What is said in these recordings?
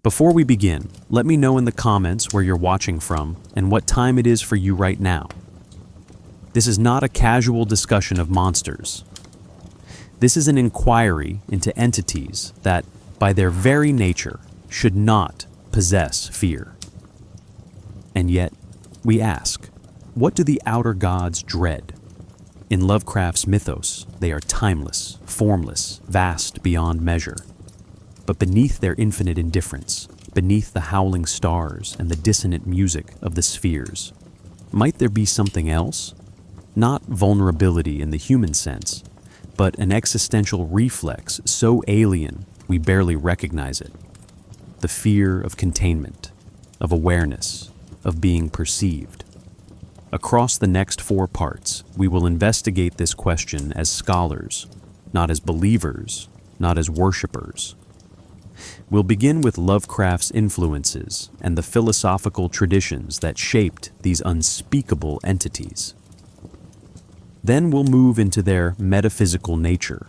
Before we begin, let me know in the comments where you're watching from and what time it is for you right now. This is not a casual discussion of monsters. This is an inquiry into entities that, by their very nature, should not possess fear. And yet, we ask, what do the outer gods dread? In Lovecraft's mythos, they are timeless, formless, vast beyond measure. But beneath their infinite indifference, beneath the howling stars and the dissonant music of the spheres, might there be something else? Not vulnerability in the human sense, but an existential reflex so alien we barely recognize it. The fear of containment, of awareness, of being perceived. Across the next 4 parts, we will investigate this question as scholars, not as believers, not as worshippers. We'll begin with Lovecraft's influences and the philosophical traditions that shaped these unspeakable entities. Then we'll move into their metaphysical nature,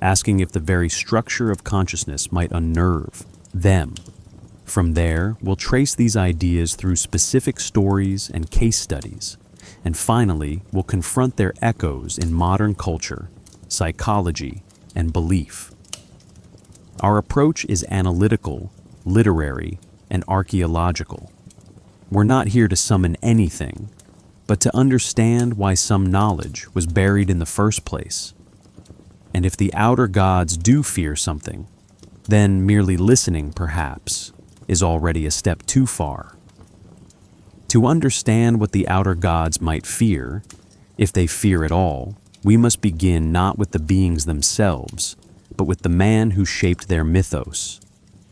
asking if the very structure of consciousness might unnerve them. From there, we'll trace these ideas through specific stories and case studies, and finally, we'll confront their echoes in modern culture, psychology, and belief. Our approach is analytical, literary, and archaeological. We're not here to summon anything, but to understand why some knowledge was buried in the first place. And if the outer gods do fear something, then merely listening, perhaps, is already a step too far. To understand what the outer gods might fear, if they fear at all, we must begin not with the beings themselves, but with the man who shaped their mythos.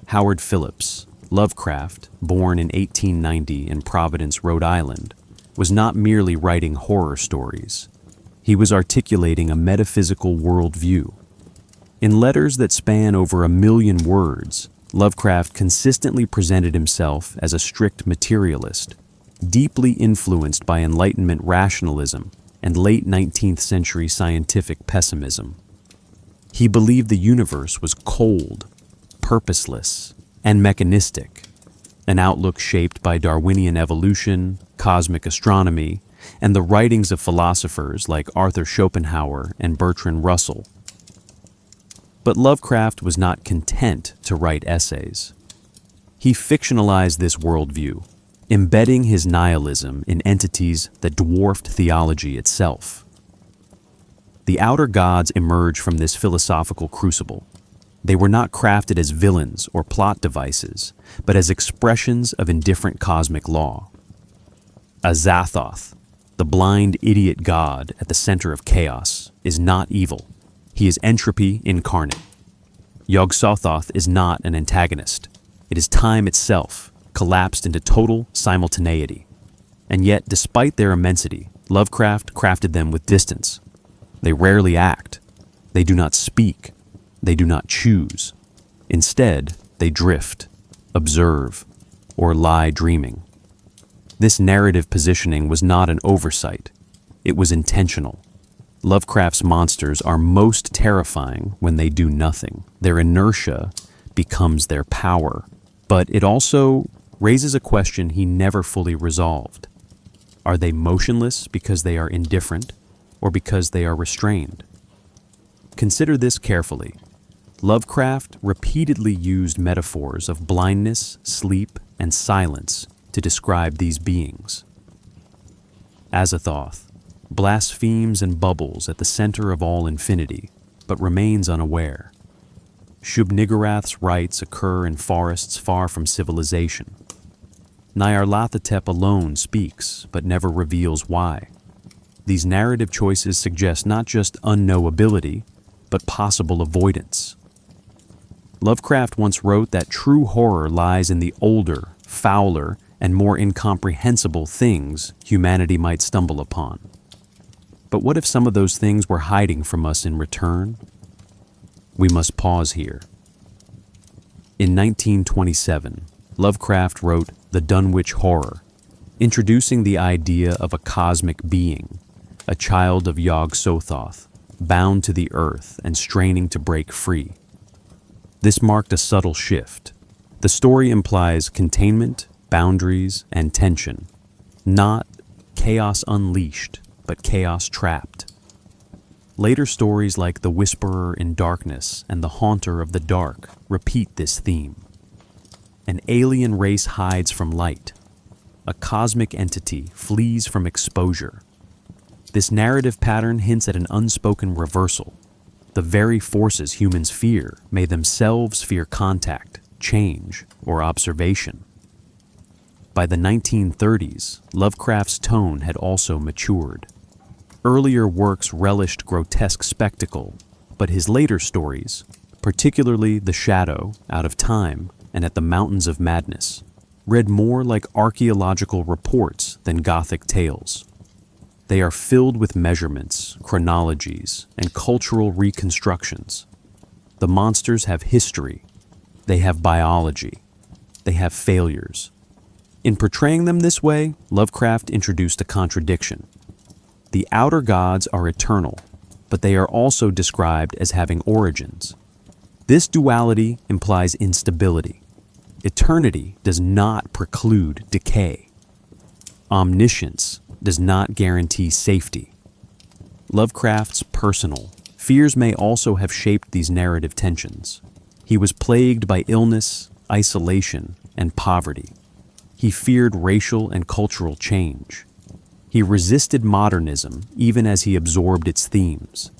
Howard Phillips, Lovecraft, born in 1890 in Providence, Rhode Island, was not merely writing horror stories. He was articulating a metaphysical worldview. In letters that span over 1 million words, Lovecraft consistently presented himself as a strict materialist, deeply influenced by Enlightenment rationalism and late 19th century scientific pessimism. He believed the universe was cold, purposeless, and mechanistic, an outlook shaped by Darwinian evolution, cosmic astronomy, and the writings of philosophers like Arthur Schopenhauer and Bertrand Russell. But Lovecraft was not content to write essays. He fictionalized this worldview, embedding his nihilism in entities that dwarfed theology itself. The outer gods emerge from this philosophical crucible. They were not crafted as villains or plot devices, but as expressions of indifferent cosmic law. Azathoth, the blind idiot god at the center of chaos, is not evil. He is entropy incarnate. Yog-Sothoth is not an antagonist. It is time itself, collapsed into total simultaneity. And yet, despite their immensity, Lovecraft crafted them with distance. They rarely act. They do not speak. They do not choose. Instead, they drift, observe, or lie dreaming. This narrative positioning was not an oversight. It was intentional. Lovecraft's monsters are most terrifying when they do nothing. Their inertia becomes their power. But it also raises a question he never fully resolved. Are they motionless because they are indifferent, or because they are restrained? Consider this carefully. Lovecraft repeatedly used metaphors of blindness, sleep, and silence to describe these beings. Azathoth blasphemes and bubbles at the center of all infinity, but remains unaware. Shub-Niggurath's rites occur in forests far from civilization. Nyarlathotep alone speaks, but never reveals why. These narrative choices suggest not just unknowability, but possible avoidance. Lovecraft once wrote that true horror lies in the older, fouler, and more incomprehensible things humanity might stumble upon. But what if some of those things were hiding from us in return? We must pause here. In 1927, Lovecraft wrote The Dunwich Horror, introducing the idea of a cosmic being, a child of Yog-Sothoth, bound to the earth and straining to break free. This marked a subtle shift. The story implies containment, boundaries, and tension, not chaos unleashed, but chaos trapped. Later stories like The Whisperer in Darkness and The Haunter of the Dark repeat this theme. An alien race hides from light. A cosmic entity flees from exposure. This narrative pattern hints at an unspoken reversal. The very forces humans fear may themselves fear contact, change, or observation. By the 1930s, Lovecraft's tone had also matured. Earlier works relished grotesque spectacle, but his later stories, particularly The Shadow, Out of Time, and At the Mountains of Madness, read more like archaeological reports than Gothic tales. They are filled with measurements, chronologies, and cultural reconstructions. The monsters have history. They have biology. They have failures. In portraying them this way, Lovecraft introduced a contradiction. The outer gods are eternal, but they are also described as having origins. This duality implies instability. Eternity does not preclude decay. Omniscience does not guarantee safety. Lovecraft's personal fears may also have shaped these narrative tensions. He was plagued by illness, isolation, and poverty. He feared racial and cultural change. He resisted modernism even as he absorbed its themes.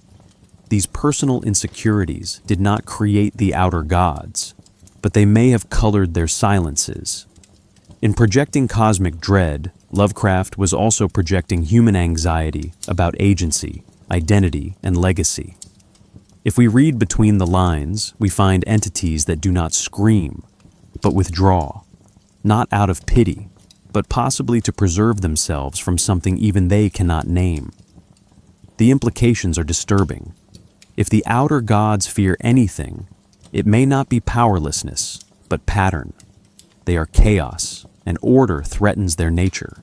These personal insecurities did not create the outer gods, but they may have colored their silences. In projecting cosmic dread, Lovecraft was also projecting human anxiety about agency, identity, and legacy. If we read between the lines, we find entities that do not scream, but withdraw, not out of pity, but possibly to preserve themselves from something even they cannot name. The implications are disturbing. If the outer gods fear anything, it may not be powerlessness, but pattern. They are chaos, and order threatens their nature.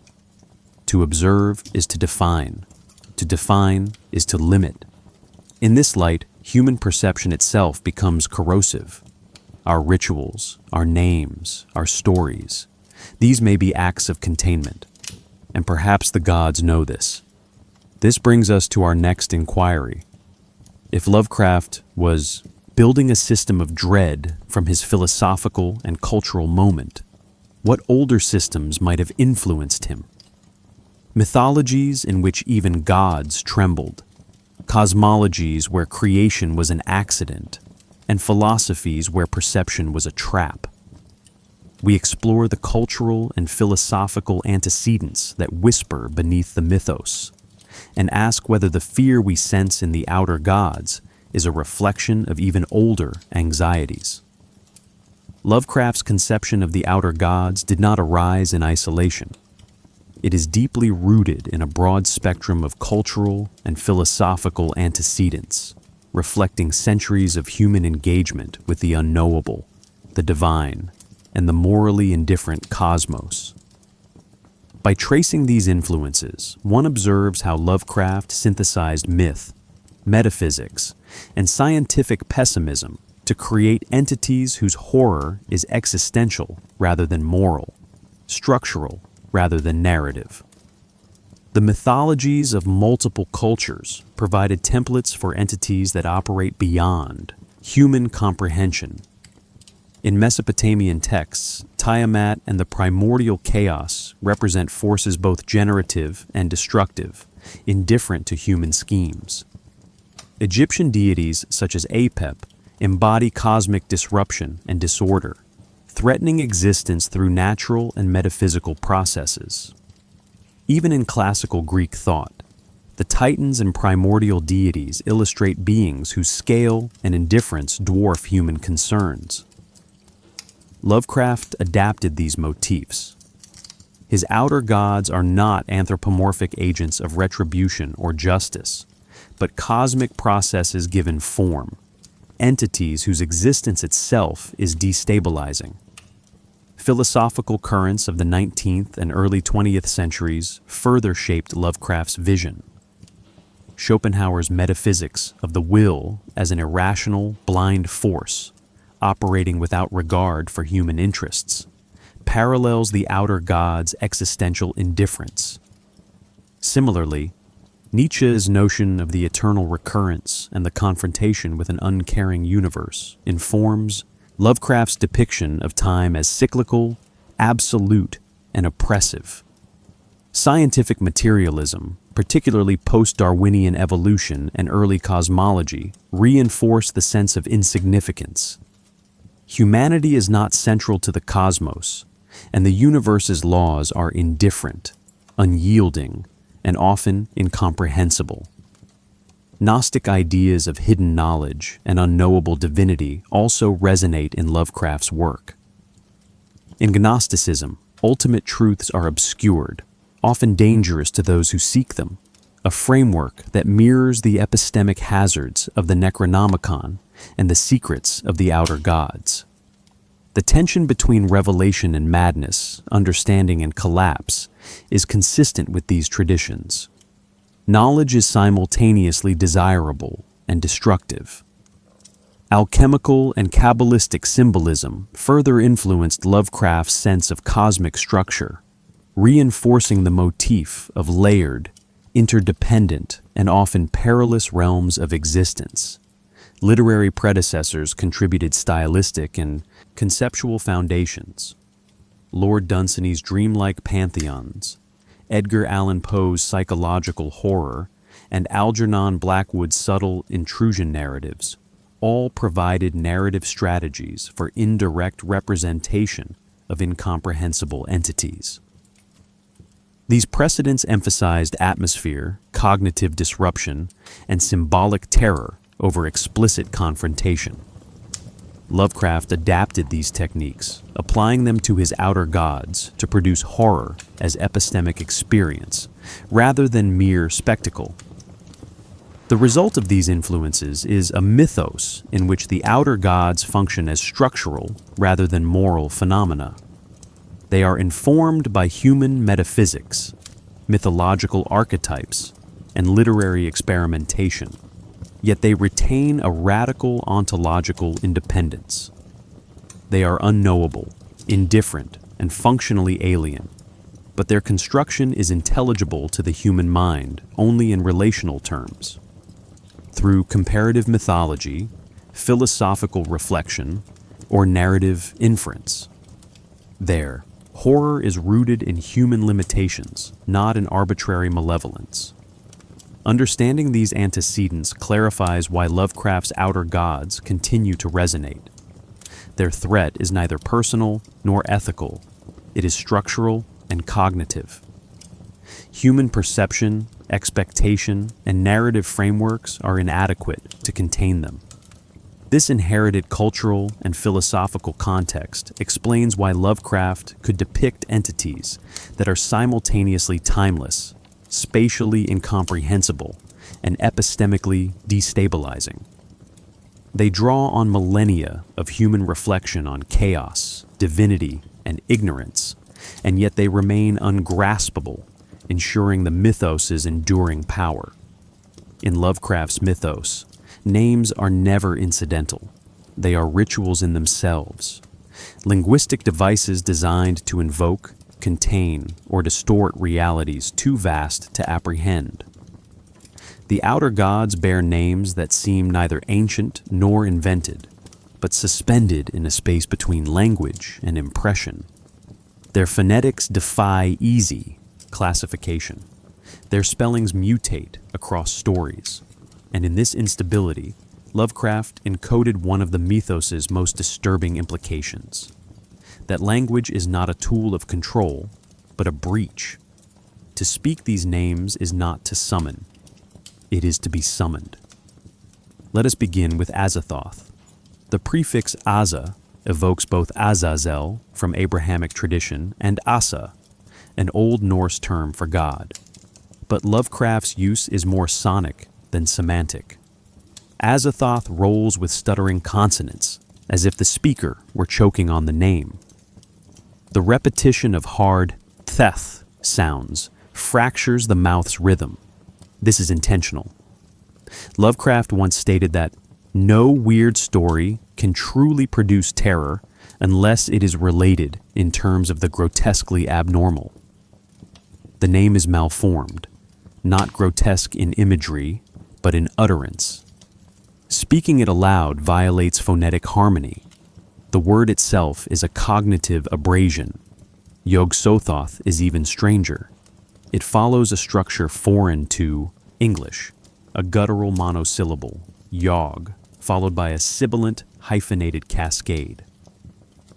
To observe is to define. To define is to limit. In this light, human perception itself becomes corrosive. Our rituals, our names, our stories, these may be acts of containment, and perhaps the gods know this. This brings us to our next inquiry. If Lovecraft was building a system of dread from his philosophical and cultural moment, what older systems might have influenced him? Mythologies in which even gods trembled, cosmologies where creation was an accident, and philosophies where perception was a trap. We explore the cultural and philosophical antecedents that whisper beneath the mythos, and ask whether the fear we sense in the outer gods is a reflection of even older anxieties. Lovecraft's conception of the outer gods did not arise in isolation. It is deeply rooted in a broad spectrum of cultural and philosophical antecedents, reflecting centuries of human engagement with the unknowable, the divine, and the morally indifferent cosmos. By tracing these influences, one observes how Lovecraft synthesized myth, metaphysics, and scientific pessimism to create entities whose horror is existential rather than moral, structural rather than narrative. The mythologies of multiple cultures provided templates for entities that operate beyond human comprehension. In Mesopotamian texts, Tiamat and the primordial chaos represent forces both generative and destructive, indifferent to human schemes. Egyptian deities such as Apep embody cosmic disruption and disorder, threatening existence through natural and metaphysical processes. Even in classical Greek thought, the Titans and primordial deities illustrate beings whose scale and indifference dwarf human concerns. Lovecraft adapted these motifs. His outer gods are not anthropomorphic agents of retribution or justice, but cosmic processes given form, entities whose existence itself is destabilizing. Philosophical currents of the 19th and early 20th centuries further shaped Lovecraft's vision. Schopenhauer's metaphysics of the will as an irrational, blind force operating without regard for human interests, parallels the outer gods' existential indifference. Similarly, Nietzsche's notion of the eternal recurrence and the confrontation with an uncaring universe informs Lovecraft's depiction of time as cyclical, absolute, and oppressive. Scientific materialism, particularly post-Darwinian evolution and early cosmology, reinforce the sense of insignificance. Humanity is not central to the cosmos, and the universe's laws are indifferent, unyielding, and often incomprehensible. Gnostic ideas of hidden knowledge and unknowable divinity also resonate in Lovecraft's work. In Gnosticism, ultimate truths are obscured, often dangerous to those who seek them, a framework that mirrors the epistemic hazards of the Necronomicon and the secrets of the outer gods. The tension between revelation and madness, understanding and collapse, is consistent with these traditions. Knowledge is simultaneously desirable and destructive. Alchemical and Kabbalistic symbolism further influenced Lovecraft's sense of cosmic structure, reinforcing the motif of layered, interdependent, and often perilous realms of existence. Literary predecessors contributed stylistic and conceptual foundations. Lord Dunsany's dreamlike pantheons, Edgar Allan Poe's psychological horror, and Algernon Blackwood's subtle intrusion narratives all provided narrative strategies for indirect representation of incomprehensible entities. These precedents emphasized atmosphere, cognitive disruption, and symbolic terror over explicit confrontation. Lovecraft adapted these techniques, applying them to his outer gods to produce horror as epistemic experience, rather than mere spectacle. The result of these influences is a mythos in which the outer gods function as structural rather than moral phenomena. They are informed by human metaphysics, mythological archetypes, and literary experimentation, yet they retain a radical ontological independence. They are unknowable, indifferent, and functionally alien, but their construction is intelligible to the human mind only in relational terms. Through comparative mythology, philosophical reflection, or narrative inference. There, horror is rooted in human limitations, not in arbitrary malevolence. Understanding these antecedents clarifies why Lovecraft's outer gods continue to resonate. Their threat is neither personal nor ethical. It is structural and cognitive. Human perception, expectation, and narrative frameworks are inadequate to contain them. This inherited cultural and philosophical context explains why Lovecraft could depict entities that are simultaneously timeless, spatially incomprehensible, and epistemically destabilizing. They draw on millennia of human reflection on chaos, divinity, and ignorance, and yet they remain ungraspable, ensuring the mythos' enduring power. In Lovecraft's mythos, names are never incidental. They are rituals in themselves, linguistic devices designed to invoke, contain, or distort realities too vast to apprehend. The outer gods bear names that seem neither ancient nor invented, but suspended in a space between language and impression. Their phonetics defy easy classification. Their spellings mutate across stories, and in this instability, Lovecraft encoded one of the mythos' most disturbing implications: that language is not a tool of control, but a breach. To speak these names is not to summon. It is to be summoned. Let us begin with Azathoth. The prefix Aza evokes both Azazel from Abrahamic tradition and Asa, an Old Norse term for God. But Lovecraft's use is more sonic than semantic. Azathoth rolls with stuttering consonants, as if the speaker were choking on the name. The repetition of hard theth sounds fractures the mouth's rhythm. This is intentional. Lovecraft once stated that no weird story can truly produce terror unless it is related in terms of the grotesquely abnormal. The name is malformed, not grotesque in imagery, but in utterance. Speaking it aloud violates phonetic harmony. The word itself is a cognitive abrasion. Yog-Sothoth is even stranger. It follows a structure foreign to English, a guttural monosyllable, yog, followed by a sibilant, hyphenated cascade.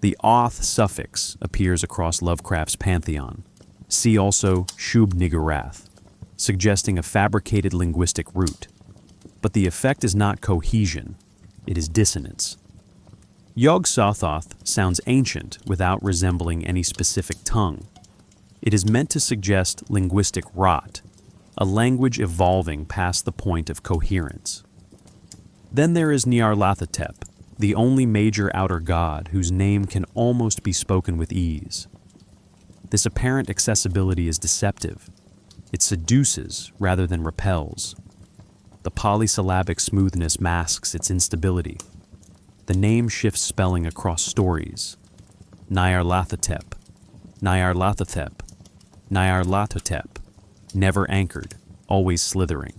The oth suffix appears across Lovecraft's pantheon. See also Shub-Niggurath, suggesting a fabricated linguistic root. But the effect is not cohesion, it is dissonance. Yog-Sothoth sounds ancient without resembling any specific tongue. It is meant to suggest linguistic rot, a language evolving past the point of coherence. Then there is Nyarlathotep, the only major outer god whose name can almost be spoken with ease. This apparent accessibility is deceptive. It seduces rather than repels. The polysyllabic smoothness masks its instability. The name shifts spelling across stories. Nyarlathotep, Nyarlathotep, Nyarlathotep, never anchored, always slithering.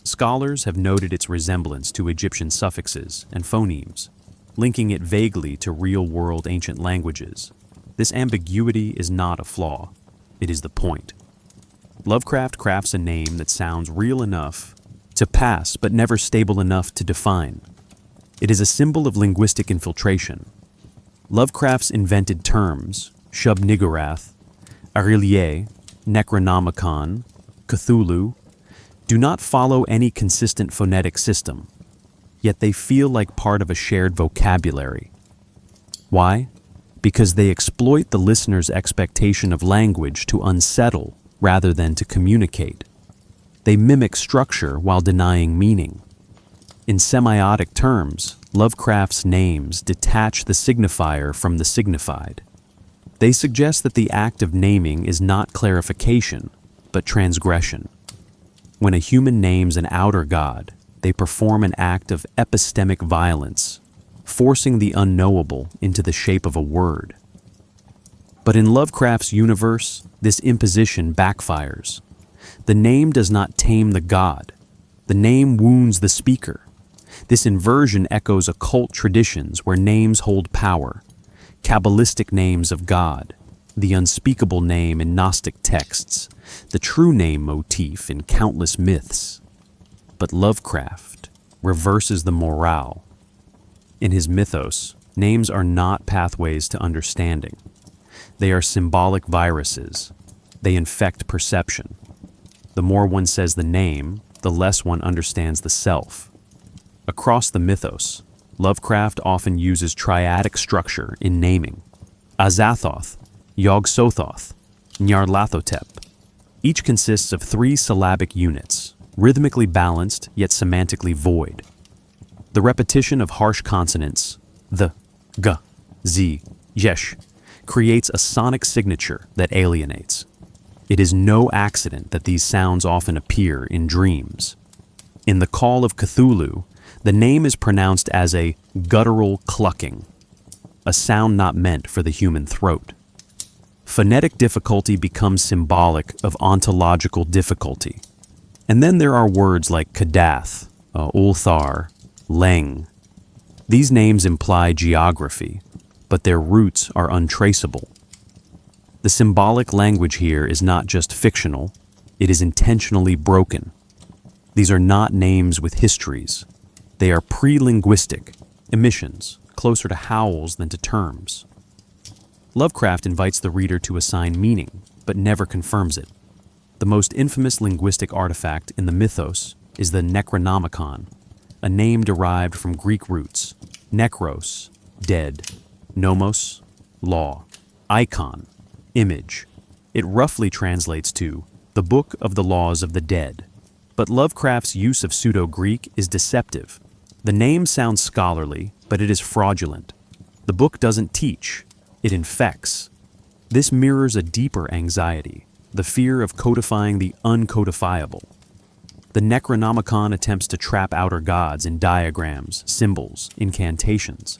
Scholars have noted its resemblance to Egyptian suffixes and phonemes, linking it vaguely to real-world ancient languages. This ambiguity is not a flaw, it is the point. Lovecraft crafts a name that sounds real enough to pass but never stable enough to define. It is a symbol of linguistic infiltration. Lovecraft's invented terms, Shub-Niggurath, Arillier, Necronomicon, Cthulhu, do not follow any consistent phonetic system, yet they feel like part of a shared vocabulary. Why? Because they exploit the listener's expectation of language to unsettle rather than to communicate. They mimic structure while denying meaning. In semiotic terms, Lovecraft's names detach the signifier from the signified. They suggest that the act of naming is not clarification, but transgression. When a human names an outer god, they perform an act of epistemic violence, forcing the unknowable into the shape of a word. But in Lovecraft's universe, this imposition backfires. The name does not tame the god. The name wounds the speaker. This inversion echoes occult traditions where names hold power. Kabbalistic names of God, the unspeakable name in Gnostic texts, the true name motif in countless myths. But Lovecraft reverses the morale. In his mythos, names are not pathways to understanding. They are symbolic viruses. They infect perception. The more one says the name, the less one understands the self. Across the mythos, Lovecraft often uses triadic structure in naming. Azathoth, Yog-Sothoth, Nyarlathotep. Each consists of 3 syllabic units, rhythmically balanced yet semantically void. The repetition of harsh consonants, the, g, z, yesh, creates a sonic signature that alienates. It is no accident that these sounds often appear in dreams. In the Call of Cthulhu, the name is pronounced as a guttural clucking, a sound not meant for the human throat. Phonetic difficulty becomes symbolic of ontological difficulty. And then there are words like Kadath, Ulthar, Leng. These names imply geography, but their roots are untraceable. The symbolic language here is not just fictional, it is intentionally broken. These are not names with histories. They are pre-linguistic, emissions, closer to howls than to terms. Lovecraft invites the reader to assign meaning, but never confirms it. The most infamous linguistic artifact in the mythos is the Necronomicon, a name derived from Greek roots, nekros, dead, nomos, law, icon, image. It roughly translates to the Book of the Laws of the Dead. But Lovecraft's use of Pseudo-Greek is deceptive. The name sounds scholarly, but it is fraudulent. The book doesn't teach, it infects. This mirrors a deeper anxiety, the fear of codifying the uncodifiable. The Necronomicon attempts to trap outer gods in diagrams, symbols, incantations.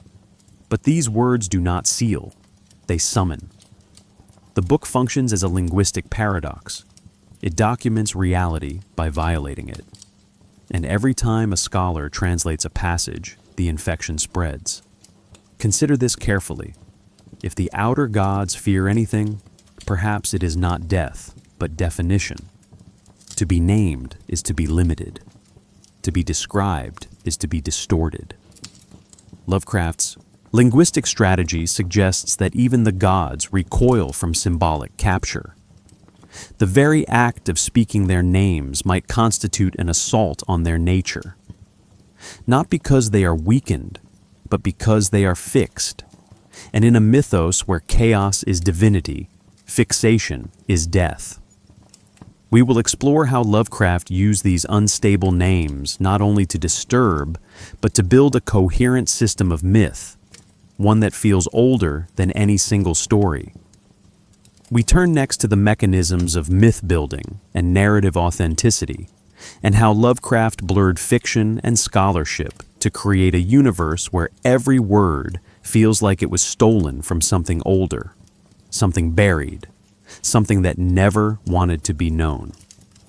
But these words do not seal, they summon. The book functions as a linguistic paradox. It documents reality by violating it. And every time a scholar translates a passage, the infection spreads. Consider this carefully. If the outer gods fear anything, perhaps it is not death, but definition. To be named is to be limited. To be described is to be distorted. Lovecraft's linguistic strategy suggests that even the gods recoil from symbolic capture. The very act of speaking their names might constitute an assault on their nature. Not because they are weakened, but because they are fixed. And in a mythos where chaos is divinity, fixation is death. We will explore how Lovecraft used these unstable names not only to disturb, but to build a coherent system of myth, one that feels older than any single story. We turn next to the mechanisms of myth building and narrative authenticity, and how Lovecraft blurred fiction and scholarship to create a universe where every word feels like it was stolen from something older, something buried, something that never wanted to be known.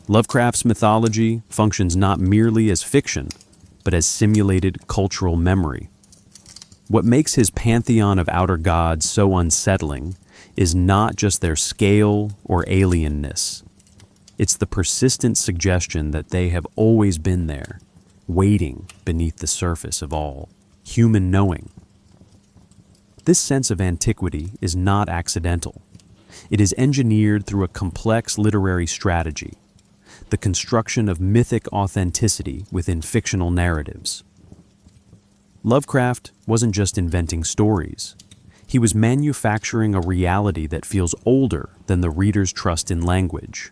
Lovecraft's mythology functions not merely as fiction, but as simulated cultural memory. What makes his pantheon of outer gods so unsettling is not just their scale or alienness. It's the persistent suggestion that they have always been there, waiting beneath the surface of all human knowing. This sense of antiquity is not accidental. It is engineered through a complex literary strategy, the construction of mythic authenticity within fictional narratives. Lovecraft wasn't just inventing stories. He was manufacturing a reality that feels older than the reader's trust in language.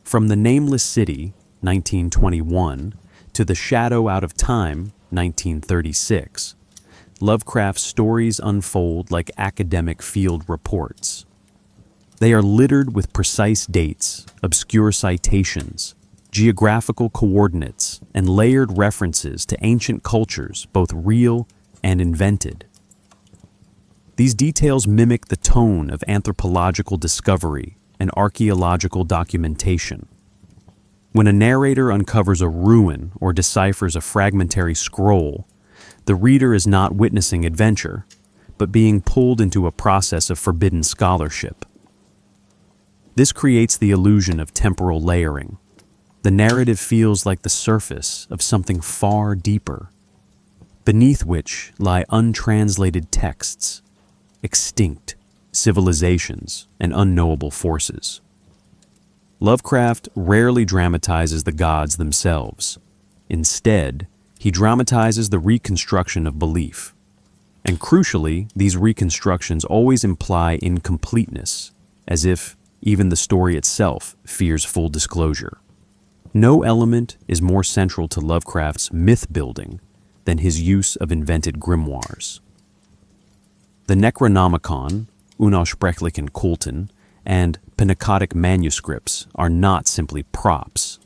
From The Nameless City, 1921, to The Shadow Out of Time, 1936, Lovecraft's stories unfold like academic field reports. They are littered with precise dates, obscure citations, geographical coordinates, and layered references to ancient cultures, both real and invented. These details mimic the tone of anthropological discovery and archaeological documentation. When a narrator uncovers a ruin or deciphers a fragmentary scroll, the reader is not witnessing adventure, but being pulled into a process of forbidden scholarship. This creates the illusion of temporal layering. The narrative feels like the surface of something far deeper, beneath which lie untranslated texts, extinct civilizations, and unknowable forces. Lovecraft rarely dramatizes the gods themselves. Instead, he dramatizes the reconstruction of belief. And crucially, these reconstructions always imply incompleteness, as if even the story itself fears full disclosure. No element is more central to Lovecraft's myth-building than his use of invented grimoires. The Necronomicon, Unaussprechlichen Kulten, and Pnakotic manuscripts are not simply props.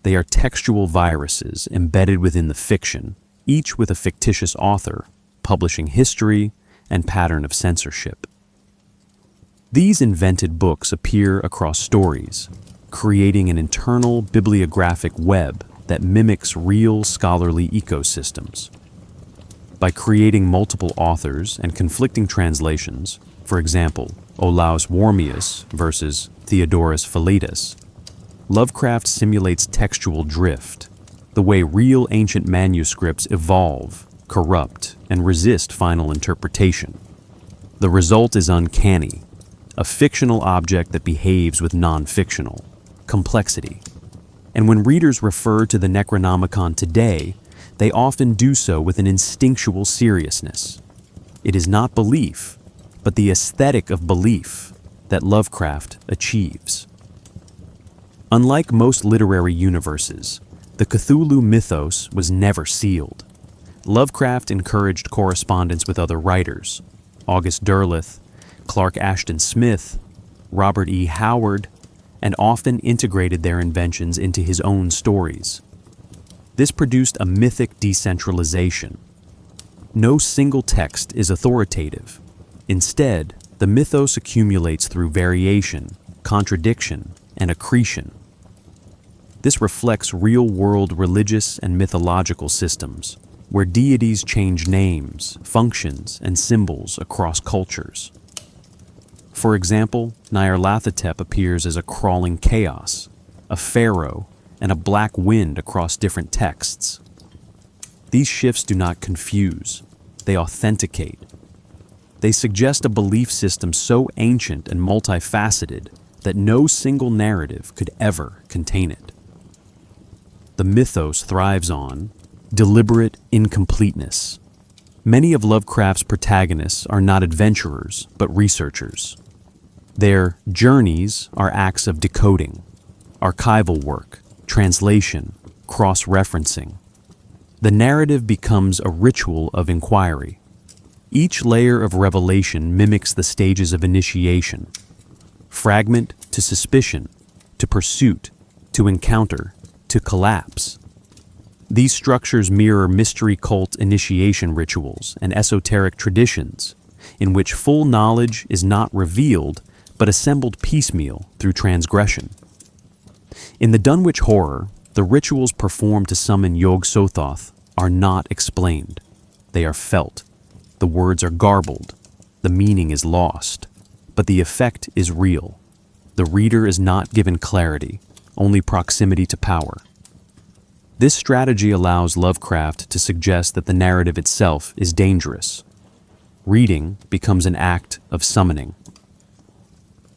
They are textual viruses embedded within the fiction, each with a fictitious author, publishing history and pattern of censorship. These invented books appear across stories, creating an internal bibliographic web that mimics real scholarly ecosystems. By creating multiple authors and conflicting translations, for example, Olaus Wormius versus Theodorus Philetus, Lovecraft simulates textual drift, the way real ancient manuscripts evolve, corrupt, and resist final interpretation. The result is uncanny, a fictional object that behaves with non-fictional complexity. And when readers refer to the Necronomicon today, they often do so with an instinctual seriousness. It is not belief, but the aesthetic of belief that Lovecraft achieves. Unlike most literary universes, the Cthulhu Mythos was never sealed. Lovecraft encouraged correspondence with other writers, August Derleth, Clark Ashton Smith, Robert E. Howard, and often integrated their inventions into his own stories. This produced a mythic decentralization. No single text is authoritative. Instead, the mythos accumulates through variation, contradiction, and accretion. This reflects real-world religious and mythological systems, where deities change names, functions, and symbols across cultures. For example, Nyarlathotep appears as a crawling chaos, a pharaoh, and a black wind across different texts. These shifts do not confuse, they authenticate. They suggest a belief system so ancient and multifaceted that no single narrative could ever contain it. The mythos thrives on deliberate incompleteness. Many of Lovecraft's protagonists are not adventurers, but researchers. Their journeys are acts of decoding, archival work, translation, cross-referencing. The narrative becomes a ritual of inquiry. Each layer of revelation mimics the stages of initiation: fragment to suspicion, to pursuit, to encounter, to collapse. These structures mirror mystery cult initiation rituals and esoteric traditions, in which full knowledge is not revealed but assembled piecemeal through transgression. In the Dunwich Horror, the rituals performed to summon Yog-Sothoth are not explained. They are felt. The words are garbled. The meaning is lost. But the effect is real. The reader is not given clarity, only proximity to power. This strategy allows Lovecraft to suggest that the narrative itself is dangerous. Reading becomes an act of summoning.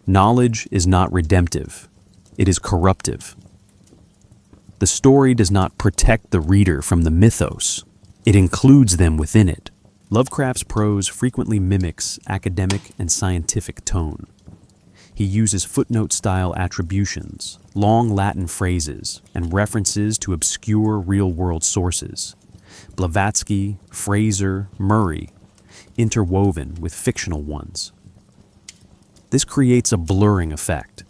Knowledge is not redemptive. It is corruptive. The story does not protect the reader from the mythos. It includes them within it. Lovecraft's prose frequently mimics academic and scientific tone. He uses footnote-style attributions, long Latin phrases, and references to obscure real-world sources. Blavatsky, Fraser, Murray, interwoven with fictional ones. This creates a blurring effect.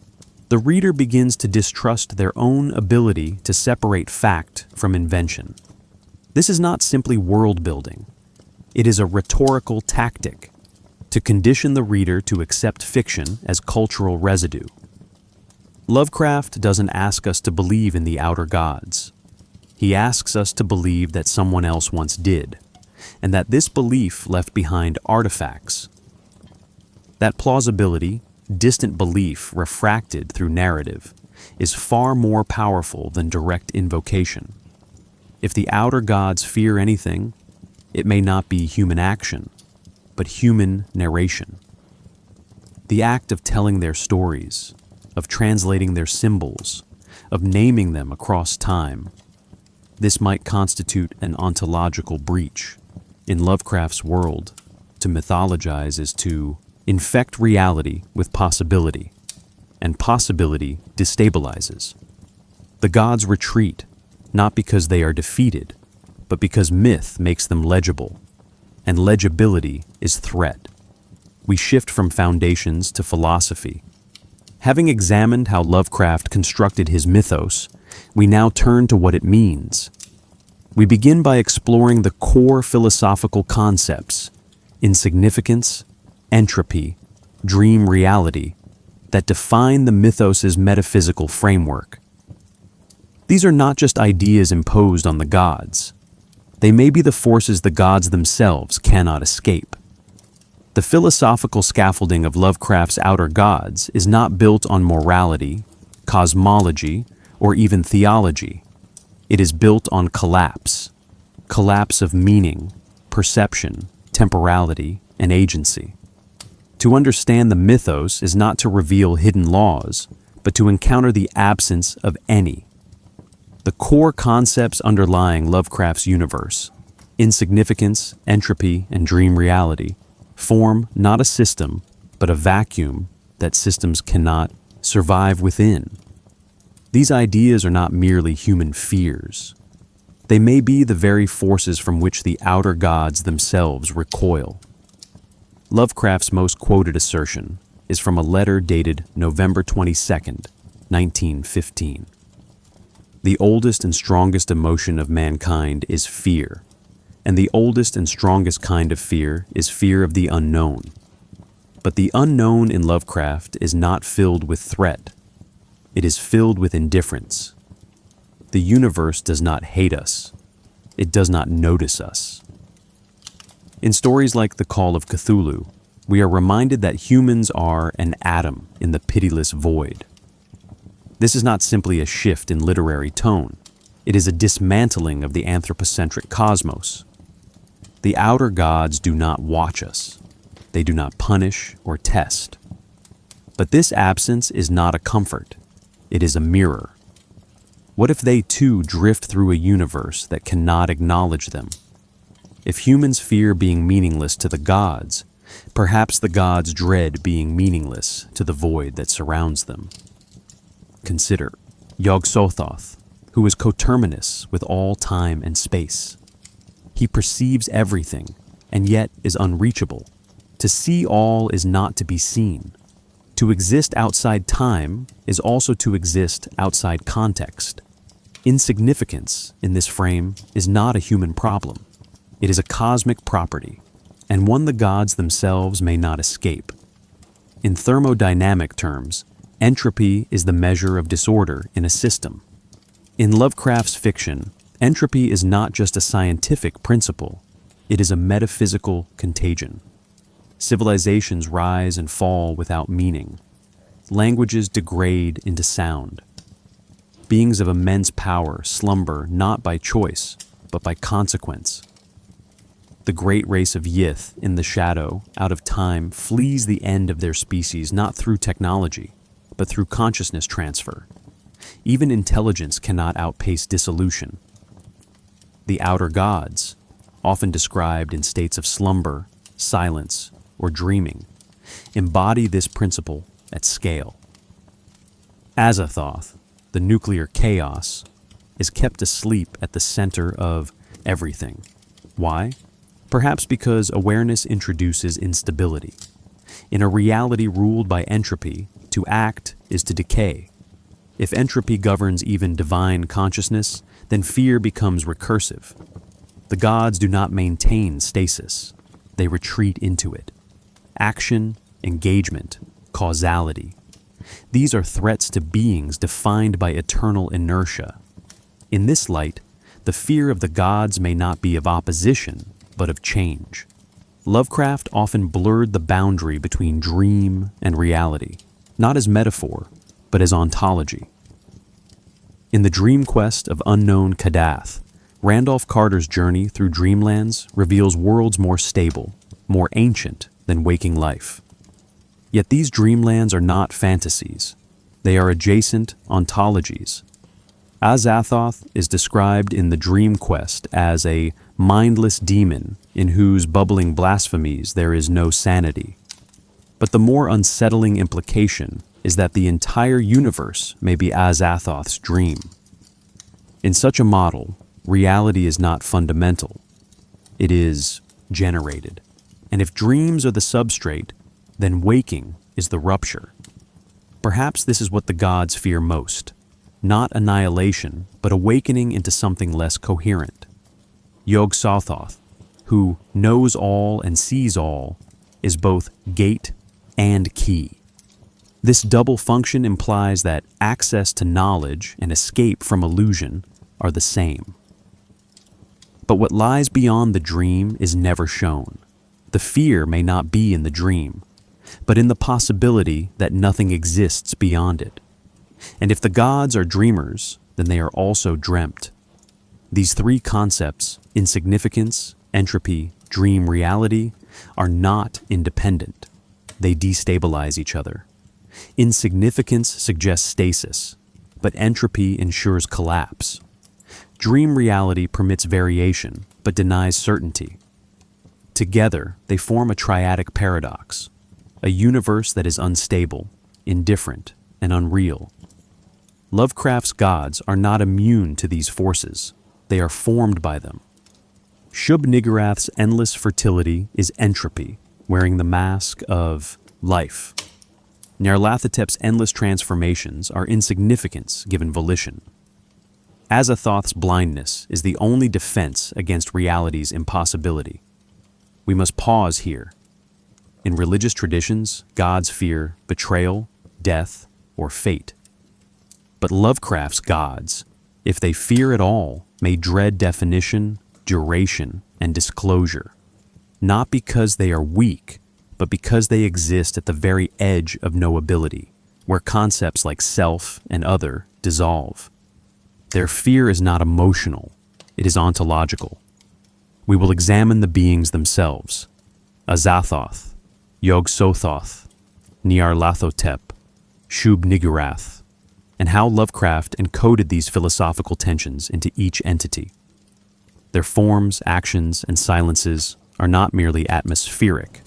The reader begins to distrust their own ability to separate fact from invention. This is not simply world-building. It is a rhetorical tactic to condition the reader to accept fiction as cultural residue. Lovecraft doesn't ask us to believe in the outer gods. He asks us to believe that someone else once did, and that this belief left behind artifacts. That plausibility, distant belief refracted through narrative, is far more powerful than direct invocation. If the outer gods fear anything, it may not be human action, but human narration. The act of telling their stories, of translating their symbols, of naming them across time, this might constitute an ontological breach. In Lovecraft's world, to mythologize is to infect reality with possibility, and possibility destabilizes. The gods retreat, not because they are defeated, but because myth makes them legible, and legibility is threat. We shift from foundations to philosophy. Having examined how Lovecraft constructed his mythos, we now turn to what it means. We begin by exploring the core philosophical concepts: insignificance, entropy, dream reality, that define the mythos's metaphysical framework. These are not just ideas imposed on the gods. They may be the forces the gods themselves cannot escape. The philosophical scaffolding of Lovecraft's Outer Gods is not built on morality, cosmology, or even theology. It is built on collapse of meaning, perception, temporality, and agency. To understand the mythos is not to reveal hidden laws, but to encounter the absence of any. The core concepts underlying Lovecraft's universe, insignificance, entropy, and dream reality, form not a system, but a vacuum that systems cannot survive within. These ideas are not merely human fears. They may be the very forces from which the outer gods themselves recoil. Lovecraft's most quoted assertion is from a letter dated November 22nd, 1915. The oldest and strongest emotion of mankind is fear, and the oldest and strongest kind of fear is fear of the unknown. But the unknown in Lovecraft is not filled with threat. It is filled with indifference. The universe does not hate us. It does not notice us. In stories like The Call of Cthulhu, we are reminded that humans are an atom in the pitiless void. This is not simply a shift in literary tone. It is a dismantling of the anthropocentric cosmos. The outer gods do not watch us. They do not punish or test. But this absence is not a comfort. It is a mirror. What if they too drift through a universe that cannot acknowledge them? If humans fear being meaningless to the gods, perhaps the gods dread being meaningless to the void that surrounds them. Consider Yog-Sothoth, who is coterminous with all time and space. He perceives everything, and yet is unreachable. To see all is not to be seen. To exist outside time is also to exist outside context. Insignificance, in this frame, is not a human problem. It is a cosmic property, and one the gods themselves may not escape. In thermodynamic terms, entropy is the measure of disorder in a system. In Lovecraft's fiction, entropy is not just a scientific principle, it is a metaphysical contagion. Civilizations rise and fall without meaning. Languages degrade into sound. Beings of immense power slumber not by choice, but by consequence. The great race of Yith in the shadow, out of time, flees the end of their species not through technology, but through consciousness transfer. Even intelligence cannot outpace dissolution. The outer gods, often described in states of slumber, silence, or dreaming, embody this principle at scale. Azathoth, the nuclear chaos, is kept asleep at the center of everything. Why? Perhaps because awareness introduces instability. In a reality ruled by entropy, to act is to decay. If entropy governs even divine consciousness, then fear becomes recursive. The gods do not maintain stasis. They retreat into it. Action, engagement, causality. These are threats to beings defined by eternal inertia. In this light, the fear of the gods may not be of opposition, but of change. Lovecraft often blurred the boundary between dream and reality, not as metaphor, but as ontology. In The Dream Quest of Unknown Kadath, Randolph Carter's journey through dreamlands reveals worlds more stable, more ancient than waking life. Yet these dreamlands are not fantasies. They are adjacent ontologies. Azathoth is described in The Dream Quest as a mindless demon in whose bubbling blasphemies there is no sanity. But the more unsettling implication is that the entire universe may be Azathoth's dream. In such a model, reality is not fundamental. It is generated. And if dreams are the substrate, then waking is the rupture. Perhaps this is what the gods fear most. Not annihilation, but awakening into something less coherent. Yog-Sothoth, who knows all and sees all, is both gate and key. This double function implies that access to knowledge and escape from illusion are the same. But what lies beyond the dream is never shown. The fear may not be in the dream, but in the possibility that nothing exists beyond it. And if the gods are dreamers, then they are also dreamt. These three concepts, insignificance, entropy, dream reality, are not independent. They destabilize each other. Insignificance suggests stasis, but entropy ensures collapse. Dream reality permits variation, but denies certainty. Together, they form a triadic paradox, a universe that is unstable, indifferent, and unreal. Lovecraft's gods are not immune to these forces. They are formed by them. Shub-Niggurath's endless fertility is entropy, wearing the mask of life. Nyarlathotep's endless transformations are insignificance given volition. Azathoth's blindness is the only defense against reality's impossibility. We must pause here. In religious traditions, gods fear betrayal, death, or fate. But Lovecraft's gods, if they fear at all, may dread definition, duration, and disclosure, not because they are weak, but because they exist at the very edge of knowability, where concepts like self and other dissolve. Their fear is not emotional, it is ontological. We will examine the beings themselves, Azathoth, Yog-Sothoth, Nyarlathotep, Shub-Niggurath, and how Lovecraft encoded these philosophical tensions into each entity. Their forms, actions, and silences are not merely atmospheric.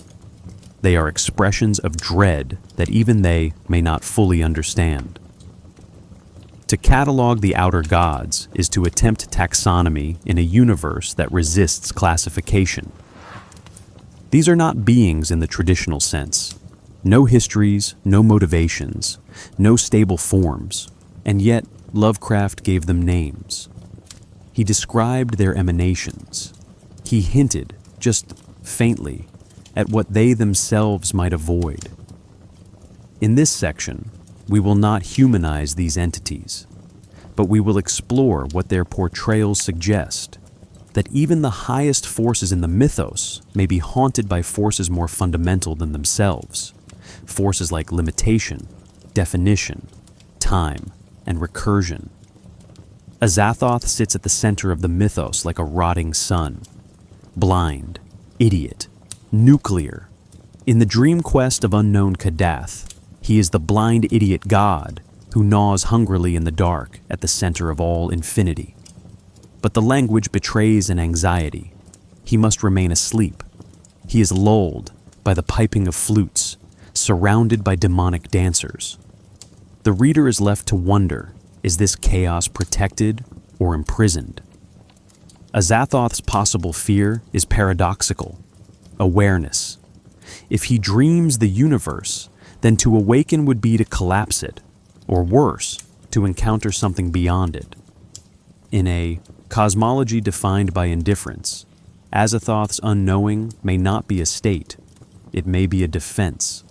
They are expressions of dread that even they may not fully understand. To catalog the outer gods is to attempt taxonomy in a universe that resists classification. These are not beings in the traditional sense. No histories, no motivations, no stable forms, and yet Lovecraft gave them names. He described their emanations. He hinted, just faintly, at what they themselves might avoid. In this section, we will not humanize these entities, but we will explore what their portrayals suggest, that even the highest forces in the mythos may be haunted by forces more fundamental than themselves, forces like limitation, definition, time, and recursion. Azathoth sits at the center of the mythos like a rotting sun, blind, idiot, nuclear. In the dream quest of unknown Kadath, he is the blind idiot god who gnaws hungrily in the dark at the center of all infinity. But the language betrays an anxiety. He must remain asleep. He is lulled by the piping of flutes, surrounded by demonic dancers. The reader is left to wonder, is this chaos protected or imprisoned? Azathoth's possible fear is paradoxical, awareness. If he dreams the universe, then to awaken would be to collapse it, or worse, to encounter something beyond it. In a cosmology defined by indifference, Azathoth's unknowing may not be a state, it may be a defense.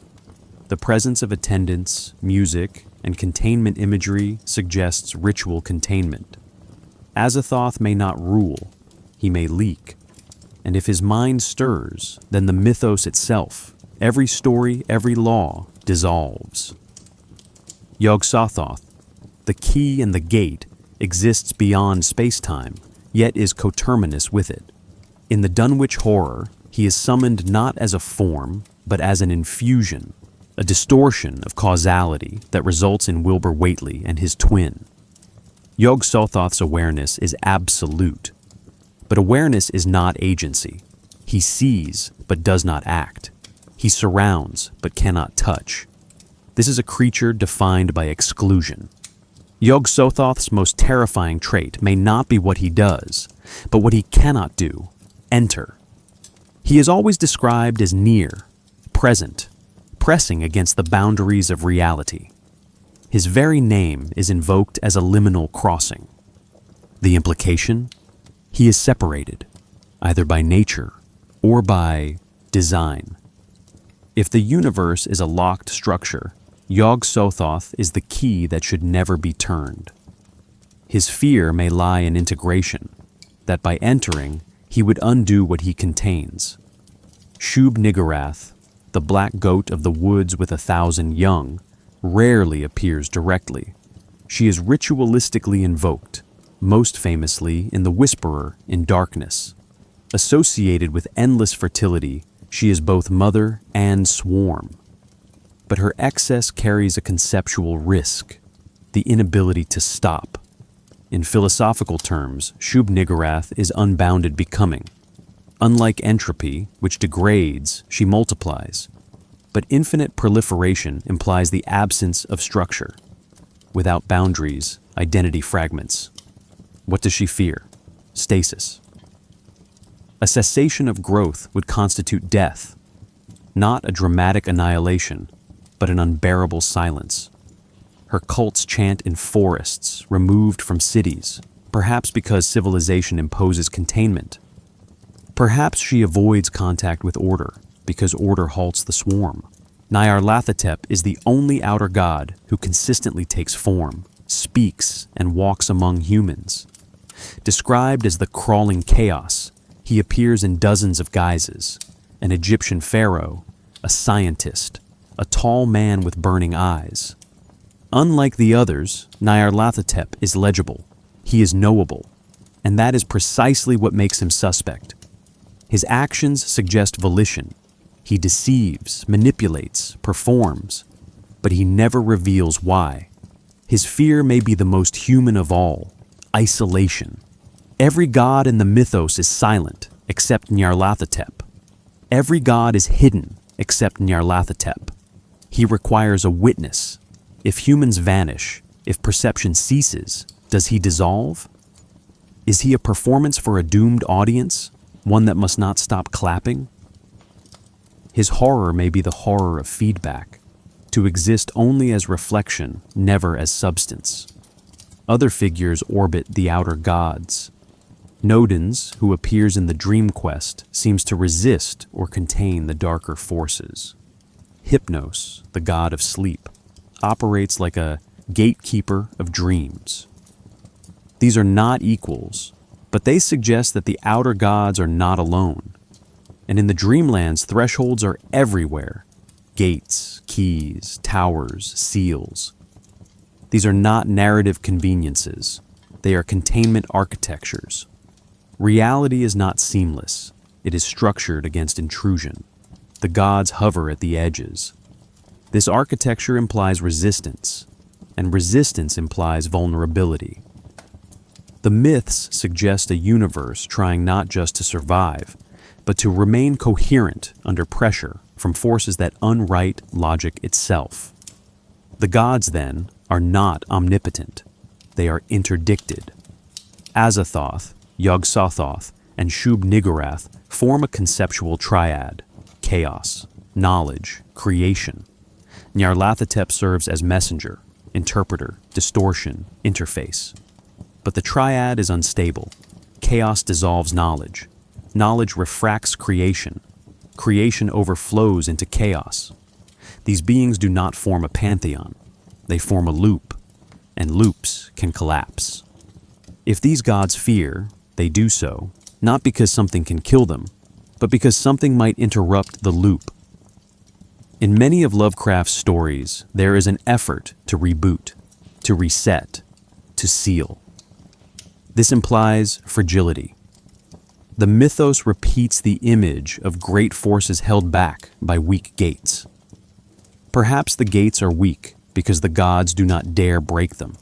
The presence of attendants, music, and containment imagery suggests ritual containment. Azathoth may not rule, he may leak. And if his mind stirs, then the mythos itself, every story, every law, dissolves. Yog-Sothoth, the key and the gate, exists beyond space-time, yet is coterminous with it. In the Dunwich horror, he is summoned not as a form, but as an infusion, a distortion of causality that results in Wilbur Whateley and his twin. Yog-Sothoth's awareness is absolute, but awareness is not agency. He sees, but does not act. He surrounds, but cannot touch. This is a creature defined by exclusion. Yog-Sothoth's most terrifying trait may not be what he does, but what he cannot do, enter. He is always described as near, present, pressing against the boundaries of reality. His very name is invoked as a liminal crossing. The implication? He is separated, either by nature or by design. If the universe is a locked structure, Yog-Sothoth is the key that should never be turned. His fear may lie in integration, that by entering, he would undo what he contains. Shub-Niggurath, the black goat of the woods with 1,000 young, rarely appears directly. She is ritualistically invoked, most famously in The Whisperer in Darkness. Associated with endless fertility, she is both mother and swarm. But her excess carries a conceptual risk, the inability to stop. In philosophical terms, Shub-Niggurath is unbounded becoming. Unlike entropy, which degrades, she multiplies. But infinite proliferation implies the absence of structure. Without boundaries, identity fragments. What does she fear? Stasis. A cessation of growth would constitute death, not a dramatic annihilation, but but an unbearable silence. Her cults chant in forests, removed from cities, perhaps because civilization imposes containment. Perhaps she avoids contact with order, because order halts the swarm. Nyarlathotep is the only outer god who consistently takes form, speaks, and walks among humans. Described as the Crawling Chaos, he appears in dozens of guises: an Egyptian pharaoh, a scientist, a tall man with burning eyes. Unlike the others, Nyarlathotep is legible, he is knowable, and that is precisely what makes him suspect. His actions suggest volition. He deceives, manipulates, performs, but he never reveals why. His fear may be the most human of all: isolation. Every god in the mythos is silent, except Nyarlathotep. Every god is hidden, except Nyarlathotep. He requires a witness. If humans vanish, if perception ceases, does he dissolve? Is he a performance for a doomed audience, one that must not stop clapping? His horror may be the horror of feedback, to exist only as reflection, never as substance. Other figures orbit the outer gods. Nodens, who appears in the Dream Quest, seems to resist or contain the darker forces. Hypnos, the god of sleep, operates like a gatekeeper of dreams. These are not equals, but they suggest that the outer gods are not alone. And in the Dreamlands, thresholds are everywhere: gates, keys, towers, seals. These are not narrative conveniences. They are containment architectures. Reality is not seamless. It is structured against intrusion. The gods hover at the edges. This architecture implies resistance, and resistance implies vulnerability. The myths suggest a universe trying not just to survive, but to remain coherent under pressure from forces that unwrite logic itself. The gods, then, are not omnipotent. They are interdicted. Azathoth, Yog-Sothoth, and Shub-Niggurath form a conceptual triad: chaos, knowledge, creation. Nyarlathotep serves as messenger, interpreter, distortion, interface. But the triad is unstable. Chaos dissolves knowledge. Knowledge refracts creation. Creation overflows into chaos. These beings do not form a pantheon. They form a loop, and loops can collapse. If these gods fear, they do so, not because something can kill them, but because something might interrupt the loop. In many of Lovecraft's stories, there is an effort to reboot, to reset, to seal. This implies fragility. The mythos repeats the image of great forces held back by weak gates. Perhaps the gates are weak because the gods do not dare break them.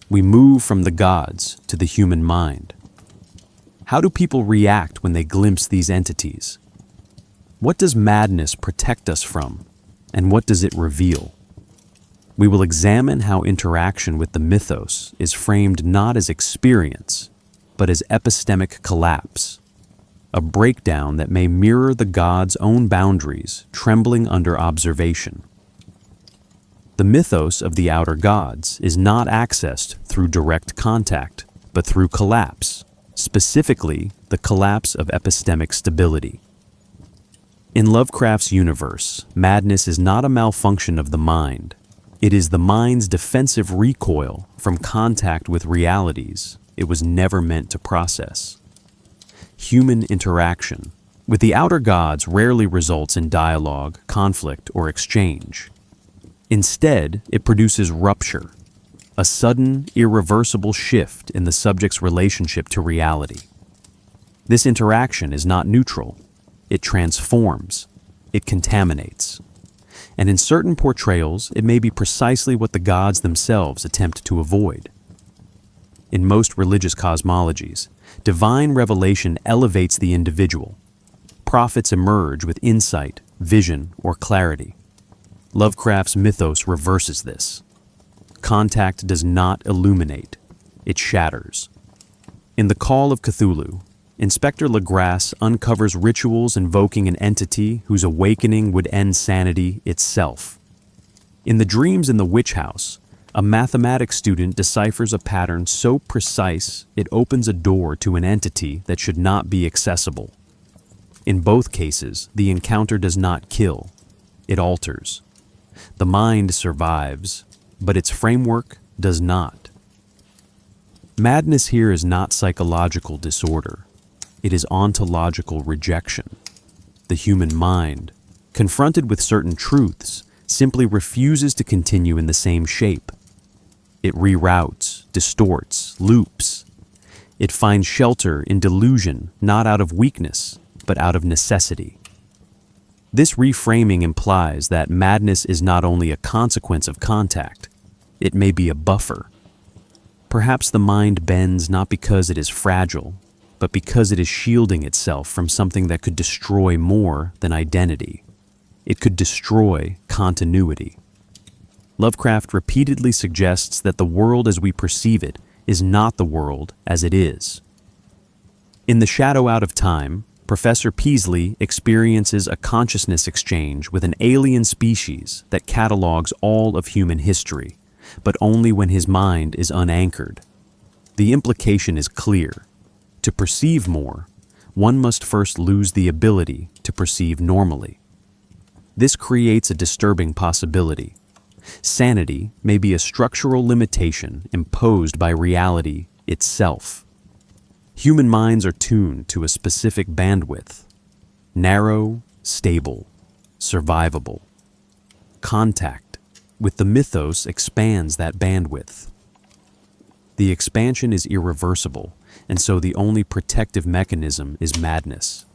We move from the gods to the human mind. How do people react when they glimpse these entities? What does madness protect us from, and what does it reveal? We will examine how interaction with the mythos is framed not as experience, but as epistemic collapse, a breakdown that may mirror the gods' own boundaries trembling under observation. The mythos of the outer gods is not accessed through direct contact, but through collapse, specifically the collapse of epistemic stability. In Lovecraft's universe, madness is not a malfunction of the mind. It is the mind's defensive recoil from contact with realities it was never meant to process. Human interaction with the outer gods rarely results in dialogue, conflict, or exchange. Instead, it produces rupture, a sudden, irreversible shift in the subject's relationship to reality. This interaction is not neutral. It transforms. It contaminates. And in certain portrayals, it may be precisely what the gods themselves attempt to avoid. In most religious cosmologies, divine revelation elevates the individual. Prophets emerge with insight, vision, or clarity. Lovecraft's mythos reverses this. Contact does not illuminate, it shatters. In The Call of Cthulhu, Inspector Legrasse uncovers rituals invoking an entity whose awakening would end sanity itself. In the dreams in the witch house, a mathematics student deciphers a pattern so precise it opens a door to an entity that should not be accessible. In both cases, the encounter does not kill, it alters. The mind survives, but its framework does not. Madness here is not psychological disorder. It is ontological rejection. The human mind, confronted with certain truths, simply refuses to continue in the same shape. It reroutes, distorts, loops. It finds shelter in delusion, not out of weakness, but out of necessity. This reframing implies that madness is not only a consequence of contact, it may be a buffer. Perhaps the mind bends not because it is fragile, but because it is shielding itself from something that could destroy more than identity. It could destroy continuity. Lovecraft repeatedly suggests that the world as we perceive it is not the world as it is. In The Shadow Out of Time, Professor Peaslee experiences a consciousness exchange with an alien species that catalogs all of human history, but only when his mind is unanchored. The implication is clear. To perceive more, one must first lose the ability to perceive normally. This creates a disturbing possibility. Sanity may be a structural limitation imposed by reality itself. Human minds are tuned to a specific bandwidth: narrow, stable, survivable. Contact with the mythos expands that bandwidth. The expansion is irreversible, and so the only protective mechanism is madness.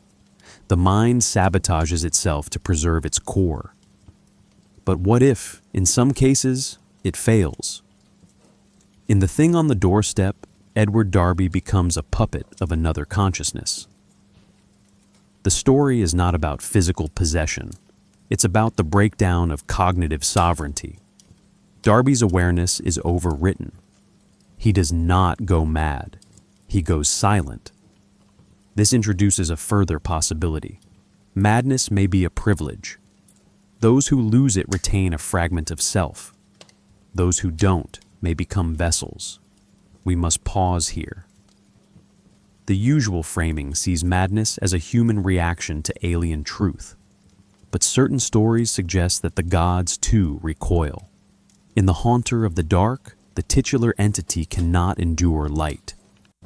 The mind sabotages itself to preserve its core. But what if, in some cases, it fails? In The Thing on the Doorstep, Edward Darby becomes a puppet of another consciousness. The story is not about physical possession. It's about the breakdown of cognitive sovereignty. Darby's awareness is overwritten. He does not go mad. He goes silent. This introduces a further possibility. Madness may be a privilege. Those who lose it retain a fragment of self. Those who don't may become vessels. We must pause here. The usual framing sees madness as a human reaction to alien truth, but certain stories suggest that the gods too recoil. In The Haunter of the Dark, the titular entity cannot endure light.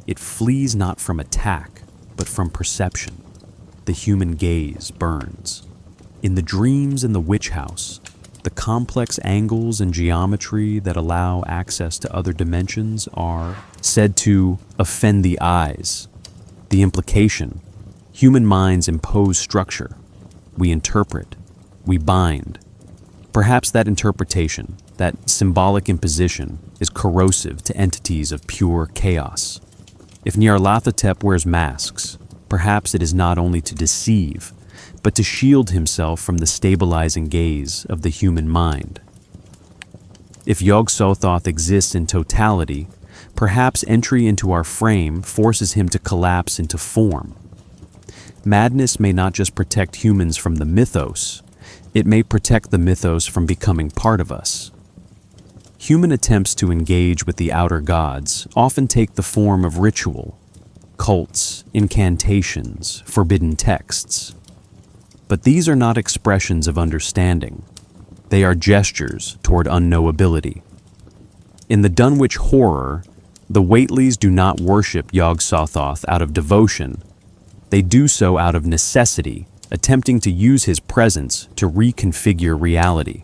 It flees not from attack, but from perception. The human gaze burns. In the dreams in the witch house, the complex angles and geometry that allow access to other dimensions are said to offend the eyes. The implication: human minds impose structure. We interpret. We bind. Perhaps that interpretation, that symbolic imposition, is corrosive to entities of pure chaos. If Nyarlathotep wears masks, perhaps it is not only to deceive, but to shield himself from the stabilizing gaze of the human mind. If Yog-Sothoth exists in totality, perhaps entry into our frame forces him to collapse into form. Madness may not just protect humans from the mythos, it may protect the mythos from becoming part of us. Human attempts to engage with the outer gods often take the form of ritual, cults, incantations, forbidden texts. But these are not expressions of understanding. They are gestures toward unknowability. In the Dunwich Horror, the Whateleys do not worship Yog-Sothoth out of devotion. They do so out of necessity, attempting to use his presence to reconfigure reality.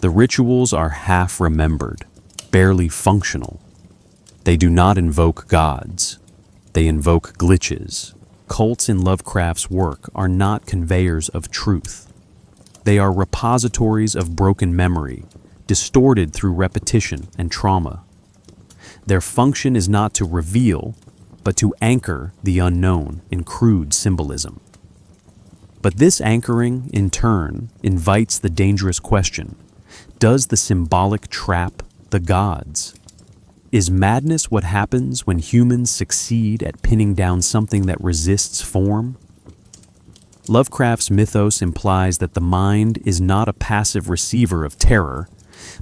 The rituals are half-remembered, barely functional. They do not invoke gods. They invoke glitches. Cults in Lovecraft's work are not conveyors of truth. They are repositories of broken memory, distorted through repetition and trauma. Their function is not to reveal, but to anchor the unknown in crude symbolism. But this anchoring, in turn, invites the dangerous question: does the symbolic trap the gods? Is madness what happens when humans succeed at pinning down something that resists form? Lovecraft's mythos implies that the mind is not a passive receiver of terror,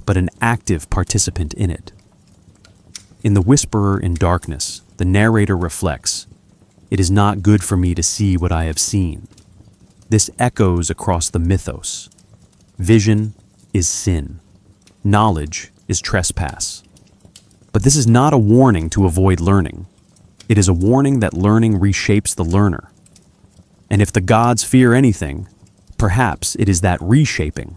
but an active participant in it. In The Whisperer in Darkness, the narrator reflects, "It is not good for me to see what I have seen." This echoes across the mythos. Vision is sin. Knowledge is trespass. But this is not a warning to avoid learning. It is a warning that learning reshapes the learner. And if the gods fear anything, perhaps it is that reshaping.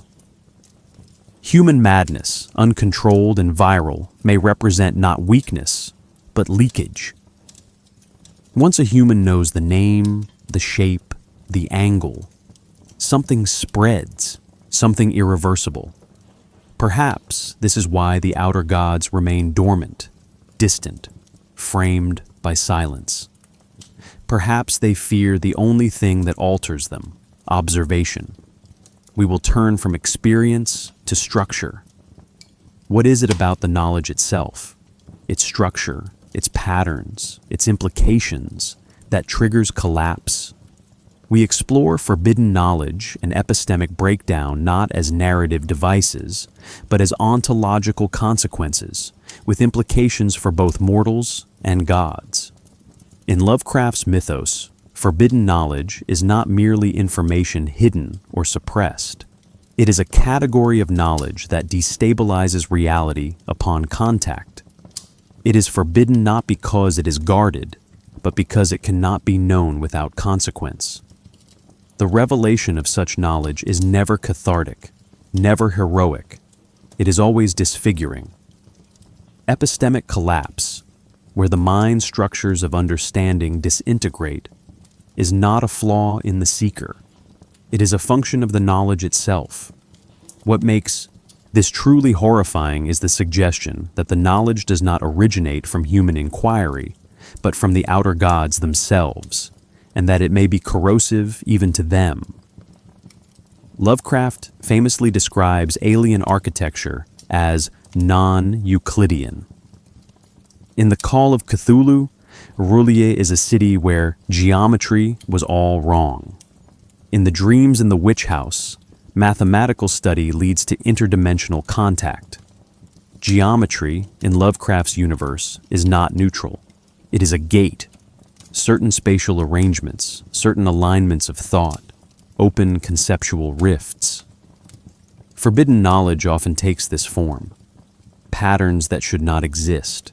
Human madness, uncontrolled and viral, may represent not weakness, but leakage. Once a human knows the name, the shape, the angle, something spreads, something irreversible. Perhaps this is why the outer gods remain dormant, distant, framed by silence. Perhaps they fear the only thing that alters them, observation. We will turn from experience to structure. What is it about the knowledge itself, its structure, its patterns, its implications, that triggers collapse? We explore forbidden knowledge and epistemic breakdown not as narrative devices, but as ontological consequences, with implications for both mortals and gods. In Lovecraft's mythos, forbidden knowledge is not merely information hidden or suppressed. It is a category of knowledge that destabilizes reality upon contact. It is forbidden not because it is guarded, but because it cannot be known without consequence. The revelation of such knowledge is never cathartic, never heroic. It is always disfiguring. Epistemic collapse, where the mind structures of understanding disintegrate, is not a flaw in the seeker. It is a function of the knowledge itself. What makes this truly horrifying is the suggestion that the knowledge does not originate from human inquiry, but from the outer gods themselves, and that it may be corrosive even to them. Lovecraft famously describes alien architecture as non-Euclidean. In The Call of Cthulhu, R'lyeh is a city where geometry was all wrong. In The Dreams in the Witch House, mathematical study leads to interdimensional contact. Geometry, in Lovecraft's universe, is not neutral. It is a gate. Certain spatial arrangements, certain alignments of thought, open conceptual rifts. Forbidden knowledge often takes this form. Patterns that should not exist.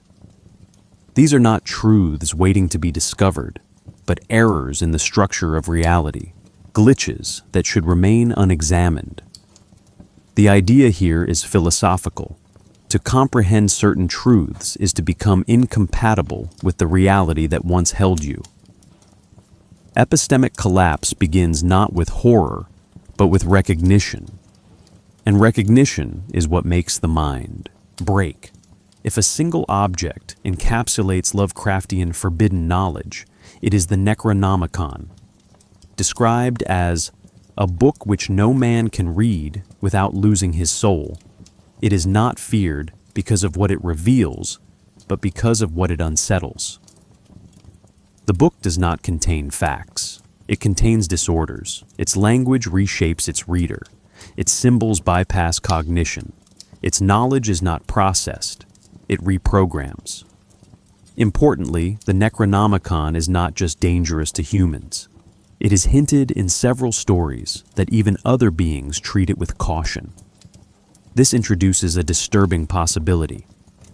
These are not truths waiting to be discovered, but errors in the structure of reality, glitches that should remain unexamined. The idea here is philosophical. To comprehend certain truths is to become incompatible with the reality that once held you. Epistemic collapse begins not with horror, but with recognition. And recognition is what makes the mind break. If a single object encapsulates Lovecraftian forbidden knowledge, it is the Necronomicon, described as a book which no man can read without losing his soul. It is not feared because of what it reveals, but because of what it unsettles. The book does not contain facts. It contains disorders. Its language reshapes its reader. Its symbols bypass cognition. Its knowledge is not processed. It reprograms. Importantly, the Necronomicon is not just dangerous to humans. It is hinted in several stories that even other beings treat it with caution. This introduces a disturbing possibility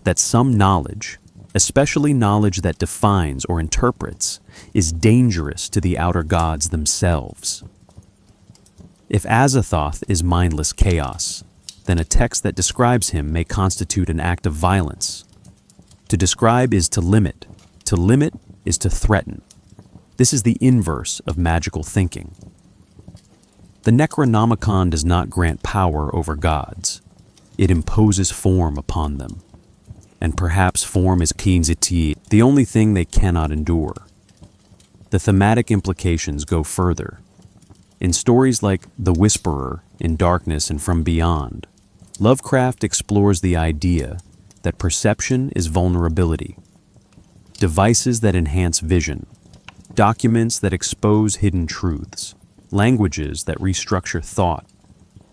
that some knowledge, especially knowledge that defines or interprets, is dangerous to the outer gods themselves. If Azathoth is mindless chaos, then a text that describes him may constitute an act of violence. To describe is to limit. To limit is to threaten. This is the inverse of magical thinking. The Necronomicon does not grant power over gods. It imposes form upon them. And perhaps form is kinziti, the only thing they cannot endure. The thematic implications go further. In stories like The Whisperer, In Darkness and From Beyond, Lovecraft explores the idea that perception is vulnerability, devices that enhance vision, documents that expose hidden truths. languages that restructure thought.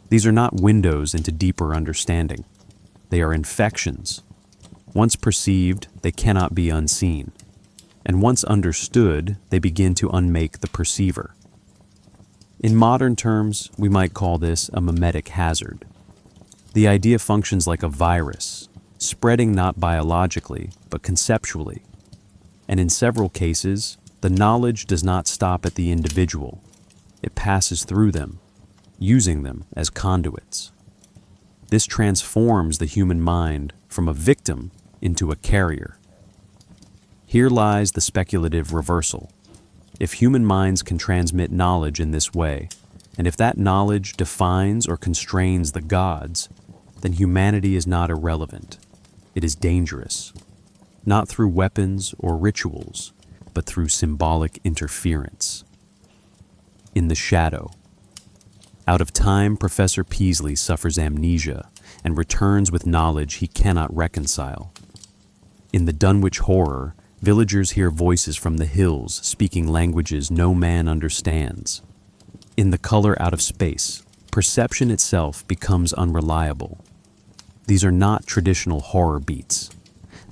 These are not windows into deeper understanding. They are infections. Once perceived, they cannot be unseen. And once understood, they begin to unmake the perceiver. In modern terms, we might call this a mimetic hazard. The idea functions like a virus, spreading not biologically, but conceptually. And in several cases, the knowledge does not stop at the individual. It passes through them, using them as conduits. This transforms the human mind from a victim into a carrier. Here lies the speculative reversal. If human minds can transmit knowledge in this way, and if that knowledge defines or constrains the gods, then humanity is not irrelevant. It is dangerous, not through weapons or rituals, but through symbolic interference. In the shadow. Out of time, Professor Peasley suffers amnesia and returns with knowledge he cannot reconcile. In the Dunwich Horror, villagers hear voices from the hills speaking languages no man understands. In The Color Out of Space, perception itself becomes unreliable. These are not traditional horror beats.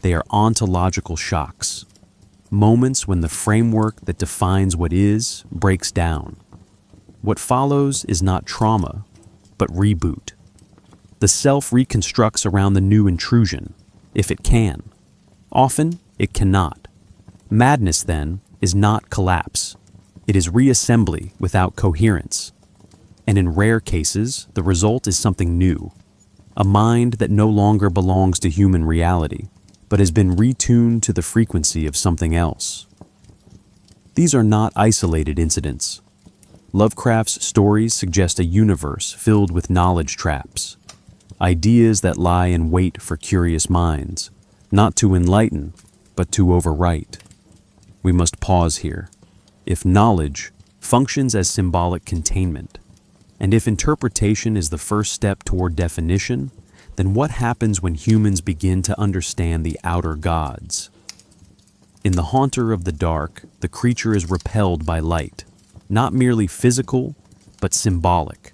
They are ontological shocks, moments when the framework that defines what is breaks down. What follows is not trauma, but reboot. The self reconstructs around the new intrusion, if it can. Often, it cannot. Madness, then, is not collapse. It is reassembly without coherence. And in rare cases, the result is something new. A mind that no longer belongs to human reality, but has been retuned to the frequency of something else. These are not isolated incidents. Lovecraft's stories suggest a universe filled with knowledge traps, ideas that lie in wait for curious minds, not to enlighten, but to overwrite. We must pause here. If knowledge functions as symbolic containment, and if interpretation is the first step toward definition, then what happens when humans begin to understand the outer gods? In The Haunter of the Dark, the creature is repelled by light, not merely physical, but symbolic.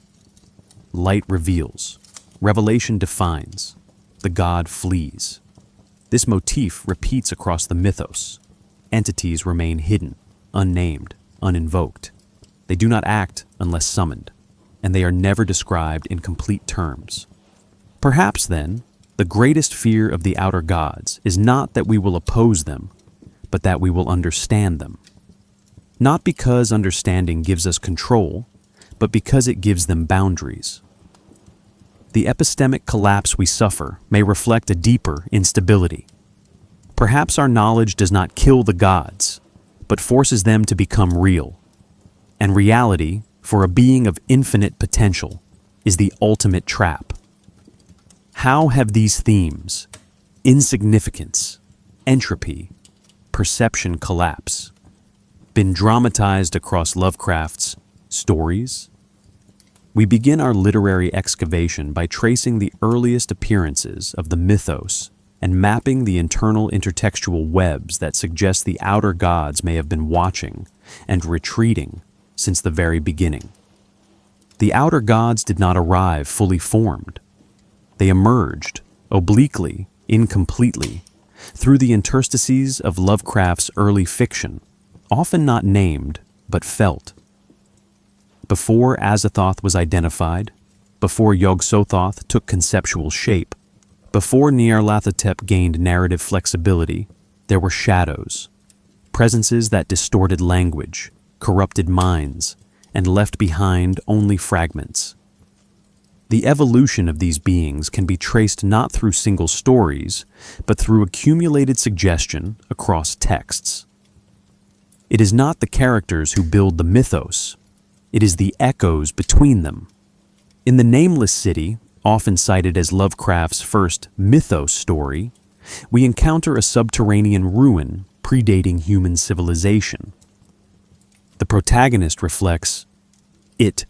Light reveals, revelation defines, the god flees. This motif repeats across the mythos. Entities remain hidden, unnamed, uninvoked. They do not act unless summoned, and they are never described in complete terms. Perhaps, then, the greatest fear of the outer gods is not that we will oppose them, but that we will understand them. Not because understanding gives us control, but because it gives them boundaries. The epistemic collapse we suffer may reflect a deeper instability. Perhaps our knowledge does not kill the gods, but forces them to become real. And reality, for a being of infinite potential, is the ultimate trap. How have these themes, insignificance, entropy, perception collapse, been dramatized across Lovecraft's stories? We begin our literary excavation by tracing the earliest appearances of the mythos and mapping the internal intertextual webs that suggest the outer gods may have been watching and retreating since the very beginning. The outer gods did not arrive fully formed. They emerged, obliquely, incompletely, through the interstices of Lovecraft's early fiction, often not named, but felt. Before Azathoth was identified, before Yog-Sothoth took conceptual shape, before Nyarlathotep gained narrative flexibility, there were shadows, presences that distorted language, corrupted minds, and left behind only fragments. The evolution of these beings can be traced not through single stories, but through accumulated suggestion across texts. It is not the characters who build the mythos, it is the echoes between them. In The Nameless City, often cited as Lovecraft's first mythos story, we encounter a subterranean ruin predating human civilization. The protagonist reflects, "It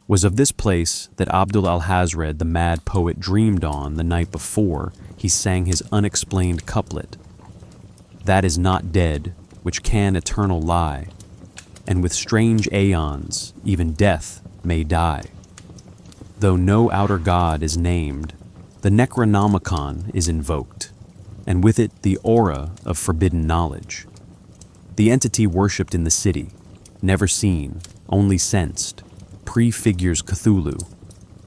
was of this place that Abdul al-Hazred, the mad poet, dreamed on the night before he sang his unexplained couplet. That is not dead, which can eternal lie. and with strange aeons, even death may die. Though no outer god is named, the Necronomicon is invoked, and with it the aura of forbidden knowledge. The entity worshipped in the city, never seen, only sensed, prefigures Cthulhu,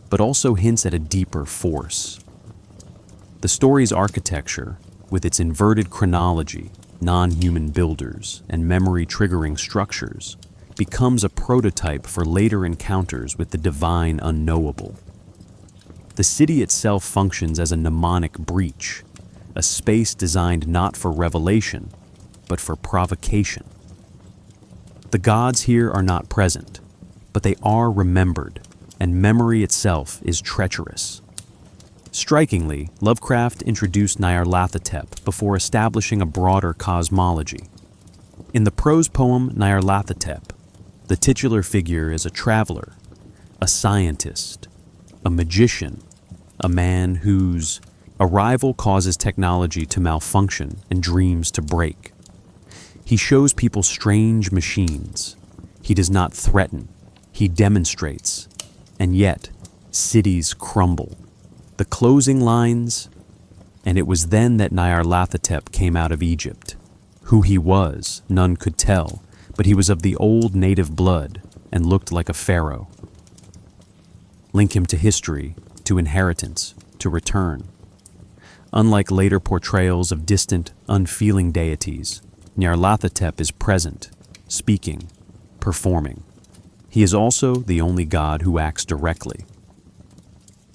but also hints at a deeper force. The story's architecture, with its inverted chronology, non-human builders, and memory-triggering structures, becomes a prototype for later encounters with the divine unknowable. The city itself functions as a mnemonic breach, a space designed not for revelation, but for provocation. The gods here are not present, but they are remembered, and memory itself is treacherous. Strikingly, Lovecraft introduced Nyarlathotep before establishing a broader cosmology. In the prose poem Nyarlathotep, the titular figure is a traveler, a scientist, a magician, a man whose arrival causes technology to malfunction and dreams to break. He shows people strange machines. He does not threaten, he demonstrates, and yet cities crumble. The closing lines, "And it was then that Nyarlathotep came out of Egypt. Who he was, none could tell, but he was of the old native blood and looked like a pharaoh." Link him to history, to inheritance, to return. Unlike later portrayals of distant, unfeeling deities, Nyarlathotep is present, speaking, performing. He is also the only god who acts directly.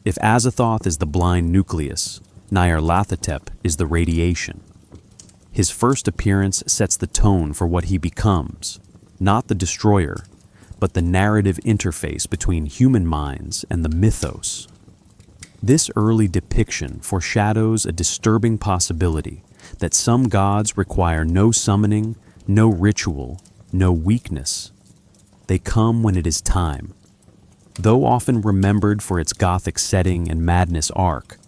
If Azathoth is the blind nucleus, Nyarlathotep is the radiation. His first appearance sets the tone for what he becomes, not the destroyer, but the narrative interface between human minds and the mythos. This early depiction foreshadows a disturbing possibility that some gods require no summoning, no ritual, no weakness. They come when it is time. Though often remembered for its gothic setting and madness arc,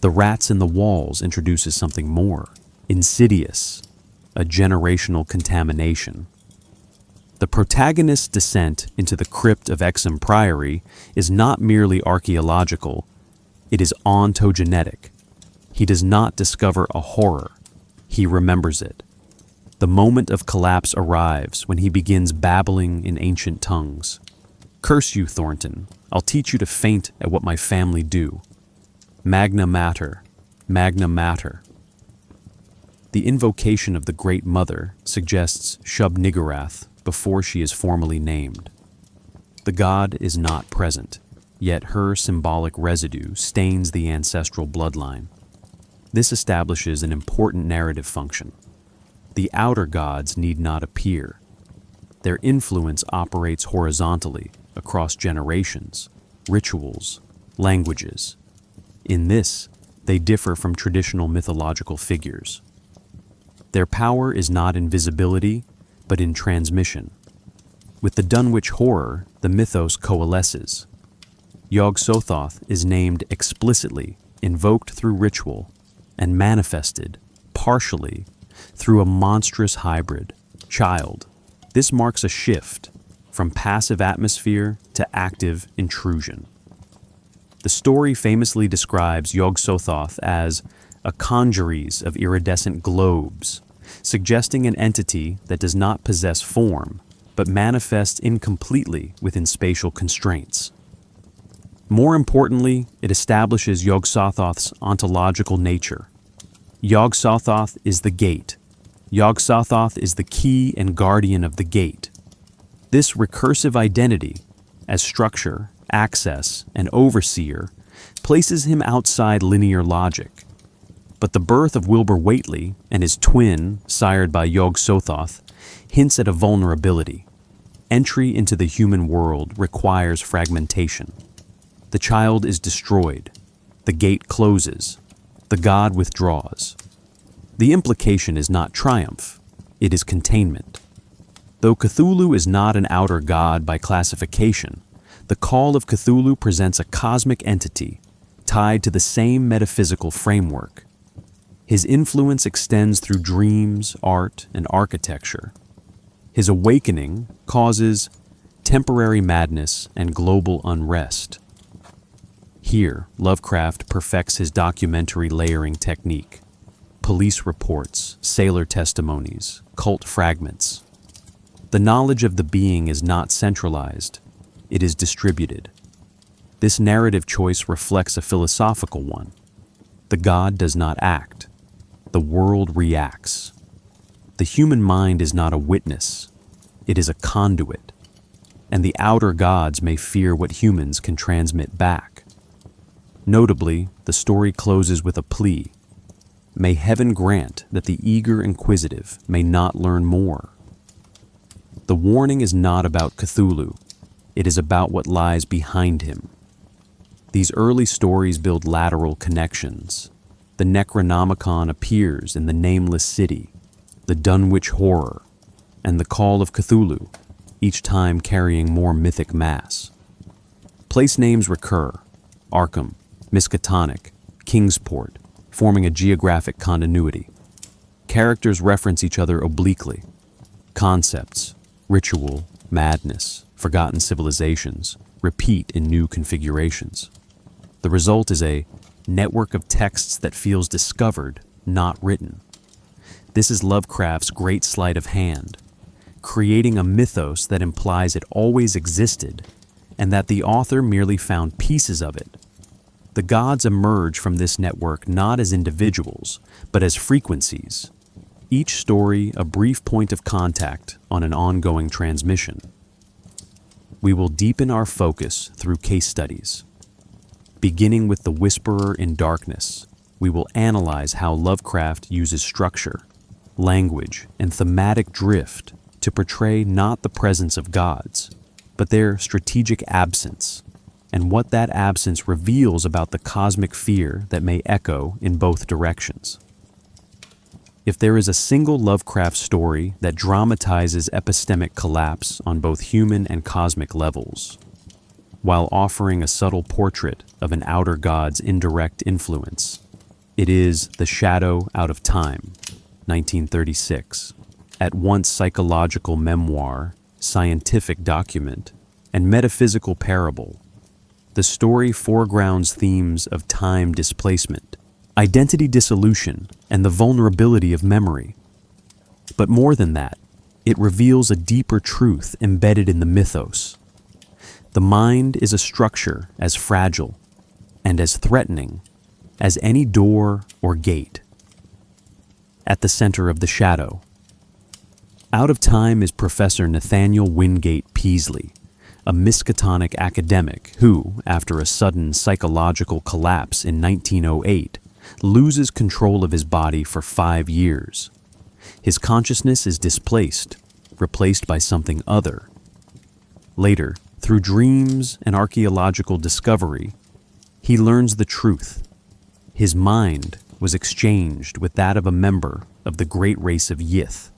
The Rats in the Walls introduces something more, insidious, a generational contamination. The protagonist's descent into the crypt of Exham Priory is not merely archaeological, it is ontogenetic. He does not discover a horror, he remembers it. The moment of collapse arrives when he begins babbling in ancient tongues. "Curse you, Thornton, I'll teach you to faint at what my family do. Magna Mater, Magna Mater." The invocation of the Great Mother suggests Shub-Niggurath before she is formally named. The god is not present, yet her symbolic residue stains the ancestral bloodline. This establishes an important narrative function. The outer gods need not appear. Their influence operates horizontally across generations, rituals, languages. In this, they differ from traditional mythological figures. Their power is not in visibility, but in transmission. With the Dunwich horror, the mythos coalesces. Yog-Sothoth is named explicitly, invoked through ritual, and manifested, partially, through a monstrous hybrid, child. This marks a shift from passive atmosphere to active intrusion. The story famously describes Yog-Sothoth as a congeries of iridescent globes, suggesting an entity that does not possess form, but manifests incompletely within spatial constraints. More importantly, it establishes Yog-Sothoth's ontological nature. Yog-Sothoth is the gate. Yog-Sothoth is the key and guardian of the gate. This recursive identity, as structure, access, and overseer, places him outside linear logic. But the birth of Wilbur Whately and his twin, sired by Yog-Sothoth, hints at a vulnerability. Entry into the human world requires fragmentation. The child is destroyed. The gate closes. The god withdraws. The implication is not triumph, it is containment. Though Cthulhu is not an outer god by classification, the Call of Cthulhu presents a cosmic entity tied to the same metaphysical framework. His influence extends through dreams, art, and architecture. His awakening causes temporary madness and global unrest. Here, Lovecraft perfects his documentary layering technique. Police reports, sailor testimonies, cult fragments. The knowledge of the being is not centralized, it is distributed. This narrative choice reflects a philosophical one. The god does not act, the world reacts. The human mind is not a witness, it is a conduit, and the outer gods may fear what humans can transmit back. Notably, the story closes with a plea. May heaven grant that the eager inquisitive may not learn more. The warning is not about Cthulhu, it is about what lies behind him. These early stories build lateral connections. The Necronomicon appears in the Nameless City, the Dunwich Horror, and the Call of Cthulhu, each time carrying more mythic mass. Place names recur: Arkham, Miskatonic, Kingsport, forming a geographic continuity. Characters reference each other obliquely. Concepts, ritual, madness, forgotten civilizations, repeat in new configurations. The result is a network of texts that feels discovered, not written. This is Lovecraft's great sleight of hand, creating a mythos that implies it always existed and that the author merely found pieces of it. The gods emerge from this network not as individuals, but as frequencies, each story a brief point of contact on an ongoing transmission. We will deepen our focus through case studies. Beginning with The Whisperer in Darkness, we will analyze how Lovecraft uses structure, language, and thematic drift to portray not the presence of gods, but their strategic absence, and what that absence reveals about the cosmic fear that may echo in both directions. If there is a single Lovecraft story that dramatizes epistemic collapse on both human and cosmic levels, while offering a subtle portrait of an outer god's indirect influence, it is The Shadow Out of Time, 1936, at once psychological memoir, scientific document, and metaphysical parable. The story foregrounds themes of time displacement, identity dissolution, and the vulnerability of memory. But more than that, it reveals a deeper truth embedded in the mythos. The mind is a structure as fragile and as threatening as any door or gate. At the center of The Shadow, Out of Time, is Professor Nathaniel Wingate Peaslee, a Miskatonic academic who, after a sudden psychological collapse in 1908, loses control of his body for 5 years. His consciousness is displaced, replaced by something other. Later, through dreams and archaeological discovery, he learns the truth. His mind was exchanged with that of a member of the great race of Yith,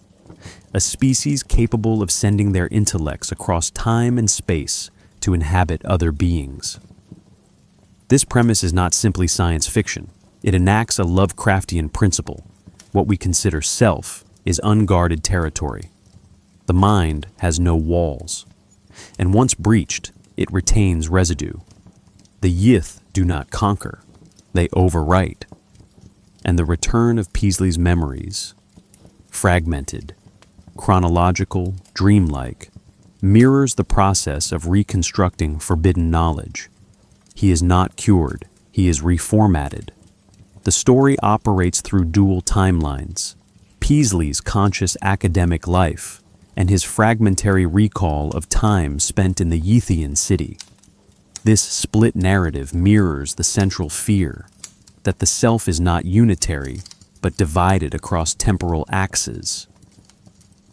a species capable of sending their intellects across time and space to inhabit other beings. This premise is not simply science fiction. It enacts a Lovecraftian principle. What we consider self is unguarded territory. The mind has no walls, and once breached, it retains residue. The Yith do not conquer, they overwrite. And the return of Peaslee's memories, fragmented, chronological, dreamlike, mirrors the process of reconstructing forbidden knowledge. He is not cured, he is reformatted. The story operates through dual timelines: Peaslee's conscious academic life and his fragmentary recall of time spent in the Yithian city. This split narrative mirrors the central fear that the self is not unitary, but divided across temporal axes.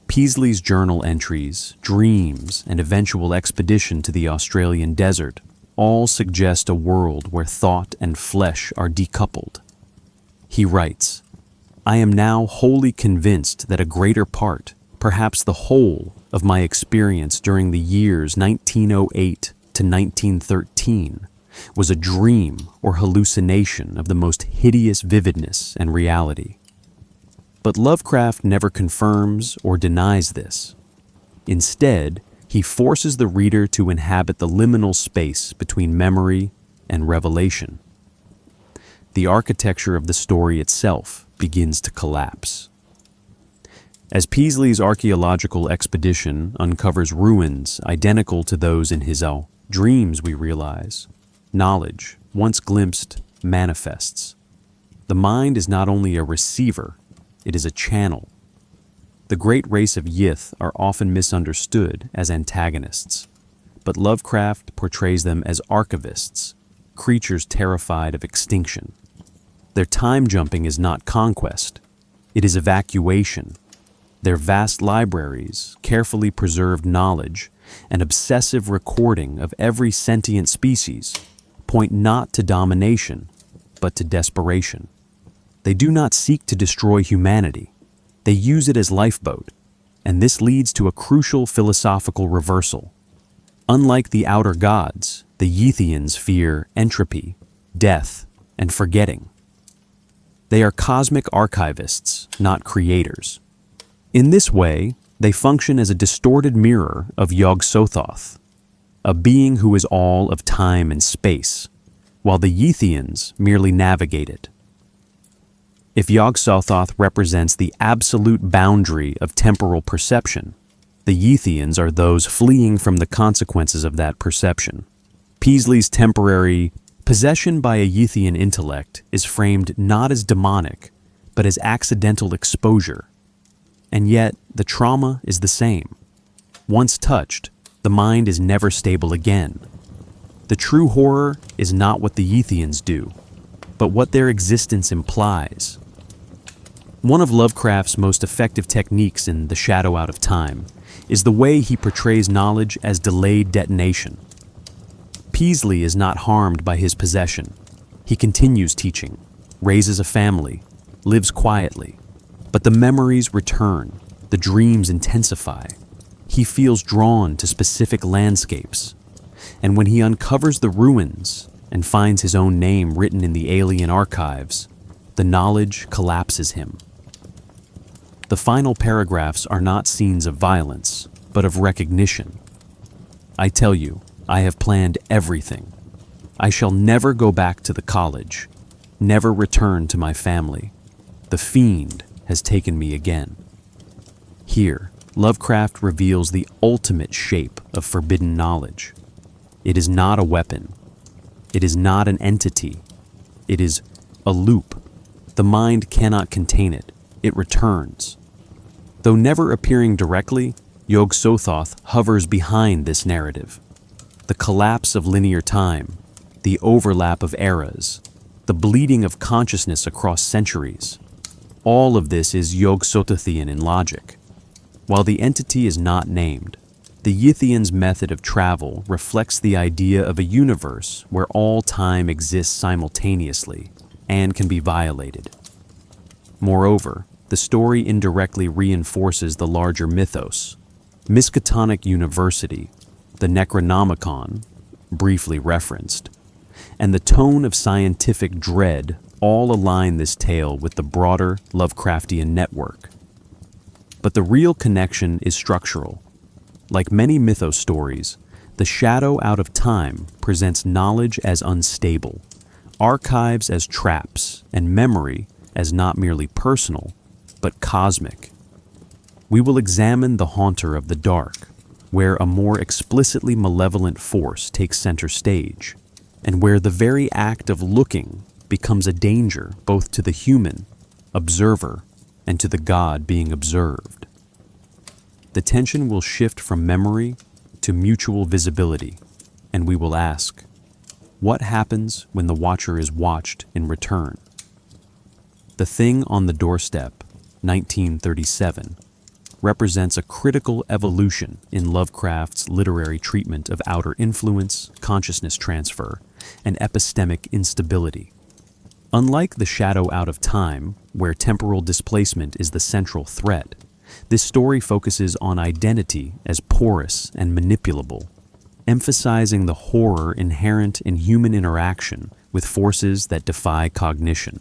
Peaslee's journal entries, dreams, and eventual expedition to the Australian desert all suggest a world where thought and flesh are decoupled. He writes, "I am now wholly convinced that a greater part, perhaps the whole, of my experience during the years 1908 to 1913 was a dream or hallucination of the most hideous vividness and reality." But Lovecraft never confirms or denies this. Instead, he forces the reader to inhabit the liminal space between memory and revelation. The architecture of the story itself begins to collapse. As Peasley's archaeological expedition uncovers ruins identical to those in his dreams, we realize knowledge, once glimpsed, manifests. The mind is not only a receiver, it is a channel. The great race of Yith are often misunderstood as antagonists, but Lovecraft portrays them as archivists, creatures terrified of extinction. Their time jumping is not conquest, it is evacuation. Their vast libraries, carefully preserved knowledge, and obsessive recording of every sentient species point not to domination, but to desperation. They do not seek to destroy humanity. They use it as lifeboat, and this leads to a crucial philosophical reversal. Unlike the Outer Gods, the Yithians fear entropy, death, and forgetting. They are cosmic archivists, not creators. In this way, they function as a distorted mirror of Yog-Sothoth, a being who is all of time and space, while the Yithians merely navigate it. If Yog-Sothoth represents the absolute boundary of temporal perception, the Yithians are those fleeing from the consequences of that perception. Peasley's temporary possession by a Yithian intellect is framed not as demonic, but as accidental exposure. And yet, the trauma is the same. Once touched, the mind is never stable again. The true horror is not what the Yithians do, but what their existence implies. One of Lovecraft's most effective techniques in The Shadow Out of Time is the way he portrays knowledge as delayed detonation. Peasley is not harmed by his possession. He continues teaching, raises a family, lives quietly. But the memories return, the dreams intensify. He feels drawn to specific landscapes. And when he uncovers the ruins and finds his own name written in the alien archives, the knowledge collapses him. The final paragraphs are not scenes of violence, but of recognition. I tell you, I have planned everything. I shall never go back to the college, never return to my family. The fiend has taken me again. Here, Lovecraft reveals the ultimate shape of forbidden knowledge. It is not a weapon. It is not an entity. It is a loop. The mind cannot contain it. It returns. Though never appearing directly, Yog-Sothoth hovers behind this narrative. The collapse of linear time, the overlap of eras, the bleeding of consciousness across centuries. All of this is Yog-Sothothian in logic. While the entity is not named, the Yithians' method of travel reflects the idea of a universe where all time exists simultaneously and can be violated. Moreover, the story indirectly reinforces the larger mythos. Miskatonic University, the Necronomicon, briefly referenced, and the tone of scientific dread all align this tale with the broader Lovecraftian network. But the real connection is structural. Like many mythos stories, The Shadow Out of Time presents knowledge as unstable, archives as traps, and memory as not merely personal, but cosmic. We will examine the haunter of the dark, where a more explicitly malevolent force takes center stage, and where the very act of looking becomes a danger both to the human, observer, and to the god being observed. The tension will shift from memory to mutual visibility, and we will ask, what happens when the watcher is watched in return? The Thing on the Doorstep, 1937, represents a critical evolution in Lovecraft's literary treatment of outer influence, consciousness transfer, and epistemic instability. Unlike The Shadow Out of Time, where temporal displacement is the central threat, this story focuses on identity as porous and manipulable, emphasizing the horror inherent in human interaction with forces that defy cognition.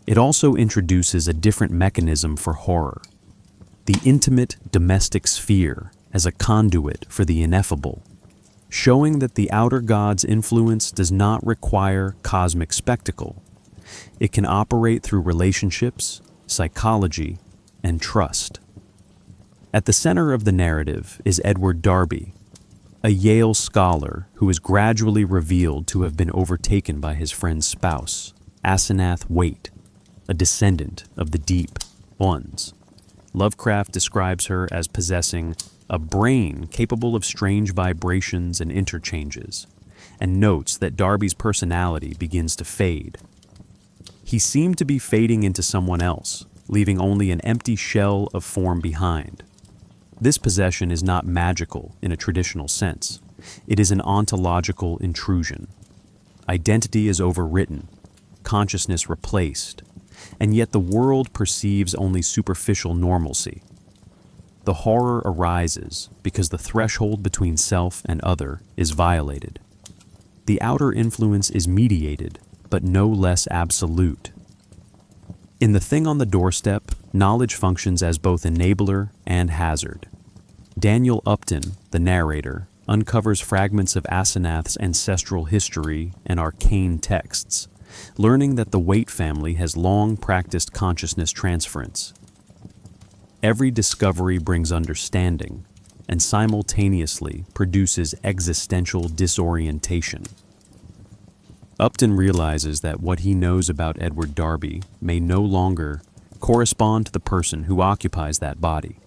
It also introduces a different mechanism for horror. the intimate domestic sphere as a conduit for the ineffable, showing that the outer god's influence does not require cosmic spectacle. It can operate through relationships, psychology, and trust. At the center of the narrative is Edward Darby, a Yale scholar who is gradually revealed to have been overtaken by his friend's spouse, Asenath Waite, a descendant of the Deep Ones. Lovecraft describes her as possessing a brain capable of strange vibrations and interchanges, and notes that Darby's personality begins to fade. He seemed to be fading into someone else, leaving only an empty shell of form behind. This possession is not magical in a traditional sense. It is an ontological intrusion. Identity is overwritten, consciousness replaced, and yet the world perceives only superficial normalcy. The horror arises because the threshold between self and other is violated. The outer influence is mediated, but no less absolute. In The Thing on the Doorstep, knowledge functions as both enabler and hazard. Daniel Upton, the narrator, uncovers fragments of Asenath's ancestral history and arcane texts, learning that the Waite family has long practiced consciousness transference. Every discovery brings understanding and simultaneously produces existential disorientation. Upton realizes that what he knows about Edward Darby may no longer correspond to the person who occupies that body.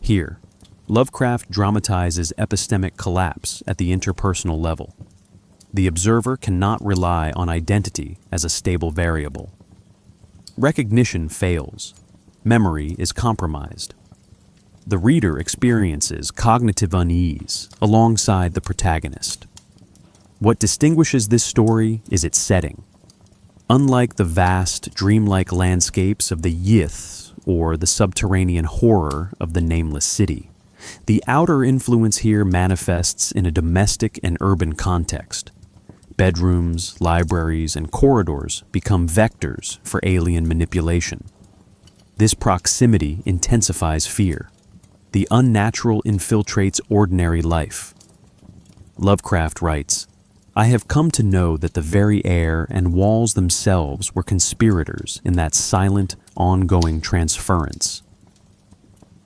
Here, Lovecraft dramatizes epistemic collapse at the interpersonal level. The observer cannot rely on identity as a stable variable. Recognition fails. Memory is compromised. The reader experiences cognitive unease alongside the protagonist. What distinguishes this story is its setting. Unlike the vast, dreamlike landscapes of the Yith or the subterranean horror of the Nameless City, the outer influence here manifests in a domestic and urban context. Bedrooms, libraries, and corridors become vectors for alien manipulation. This proximity intensifies fear. The unnatural infiltrates ordinary life. Lovecraft writes, "I have come to know that the very air and walls themselves were conspirators in that silent, ongoing transference."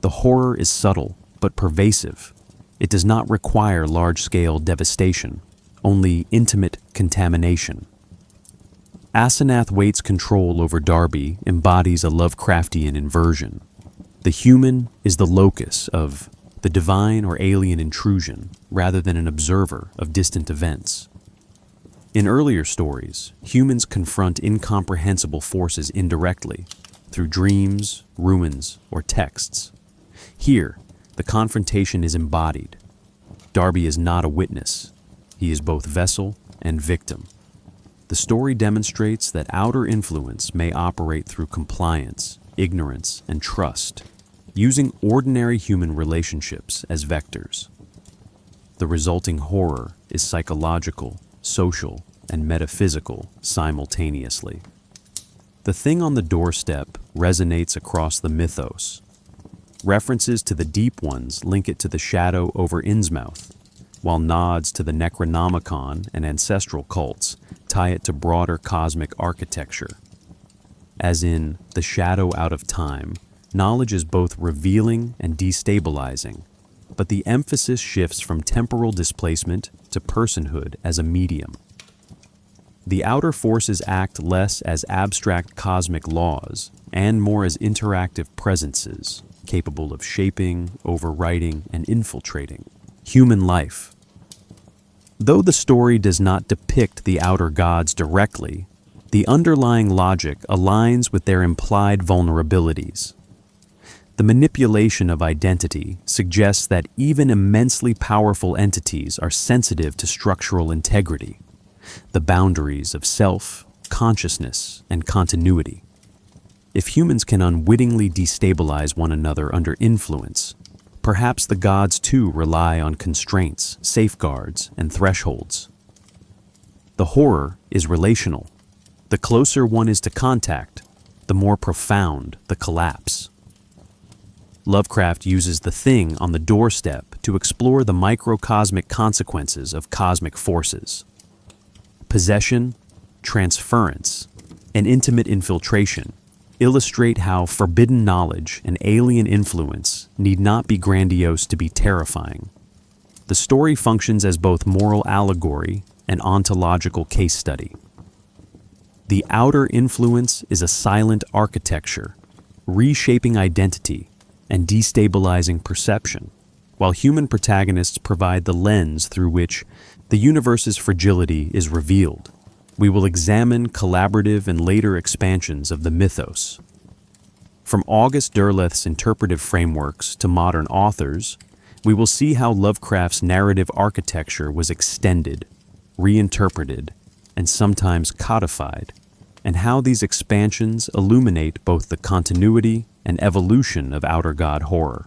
The horror is subtle, but pervasive. It does not require large-scale devastation, only intimate contamination. Asenath Waite's control over Darby embodies a Lovecraftian inversion. The human is the locus of the divine or alien intrusion, rather than an observer of distant events. In earlier stories, humans confront incomprehensible forces indirectly, through dreams, ruins, or texts. Here, the confrontation is embodied. Darby is not a witness. He is both vessel and victim. The story demonstrates that outer influence may operate through compliance, ignorance, and trust, using ordinary human relationships as vectors. The resulting horror is psychological, social, and metaphysical simultaneously. The Thing on the Doorstep resonates across the mythos. References to the Deep Ones link it to the shadow over Innsmouth, while nods to the Necronomicon and ancestral cults tie it to broader cosmic architecture. As in The Shadow Out of Time, knowledge is both revealing and destabilizing, but the emphasis shifts from temporal displacement to personhood as a medium. The outer forces act less as abstract cosmic laws and more as interactive presences, capable of shaping, overwriting, and infiltrating human life. Though the story does not depict the outer gods directly, the underlying logic aligns with their implied vulnerabilities. The manipulation of identity suggests that even immensely powerful entities are sensitive to structural integrity, the boundaries of self, consciousness, and continuity. If humans can unwittingly destabilize one another under influence, perhaps the gods too rely on constraints, safeguards, and thresholds. The horror is relational. The closer one is to contact, the more profound the collapse. Lovecraft uses the thing on the doorstep to explore the microcosmic consequences of cosmic forces. Possession, transference, and intimate infiltration illustrate how forbidden knowledge and alien influence need not be grandiose to be terrifying. The story functions as both moral allegory and ontological case study. The outer influence is a silent architecture, reshaping identity and destabilizing perception, while human protagonists provide the lens through which the universe's fragility is revealed. We will examine collaborative and later expansions of the mythos. From August Derleth's interpretive frameworks to modern authors, we will see how Lovecraft's narrative architecture was extended, reinterpreted, and sometimes codified, and how these expansions illuminate both the continuity and evolution of Outer God horror.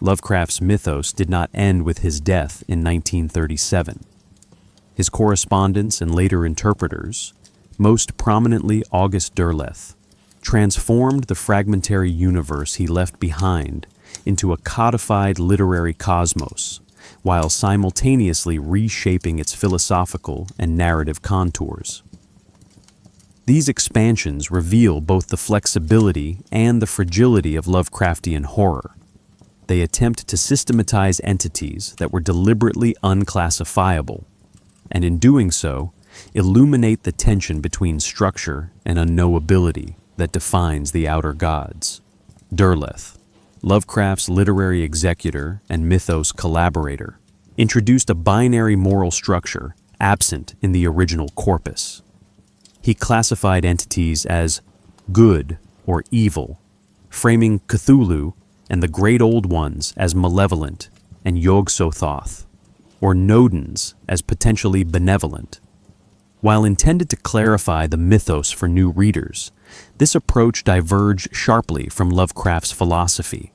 Lovecraft's mythos did not end with his death in 1937. His correspondents and later interpreters, most prominently August Derleth, transformed the fragmentary universe he left behind into a codified literary cosmos, while simultaneously reshaping its philosophical and narrative contours. These expansions reveal both the flexibility and the fragility of Lovecraftian horror. They attempt to systematize entities that were deliberately unclassifiable, and in doing so, illuminate the tension between structure and unknowability that defines the Outer Gods. Derleth, Lovecraft's literary executor and mythos collaborator, introduced a binary moral structure absent in the original corpus. He classified entities as good or evil, framing Cthulhu and the Great Old Ones as malevolent and Yog-Sothoth, or Nodens as potentially benevolent. While intended to clarify the mythos for new readers, this approach diverged sharply from Lovecraft's philosophy.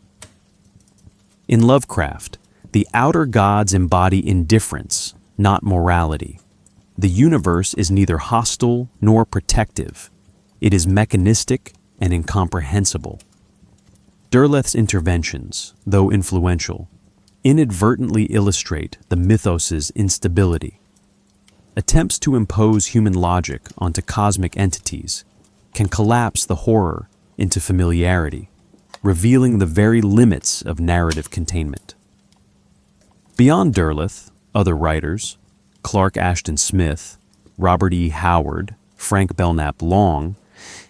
In Lovecraft, the Outer Gods embody indifference, not morality. The universe is neither hostile nor protective. It is mechanistic and incomprehensible. Derleth's interventions, though influential, inadvertently illustrate the mythos's instability. Attempts to impose human logic onto cosmic entities can collapse the horror into familiarity, revealing the very limits of narrative containment. Beyond Derleth, other writers, Clark Ashton Smith, Robert E. Howard, Frank Belknap Long,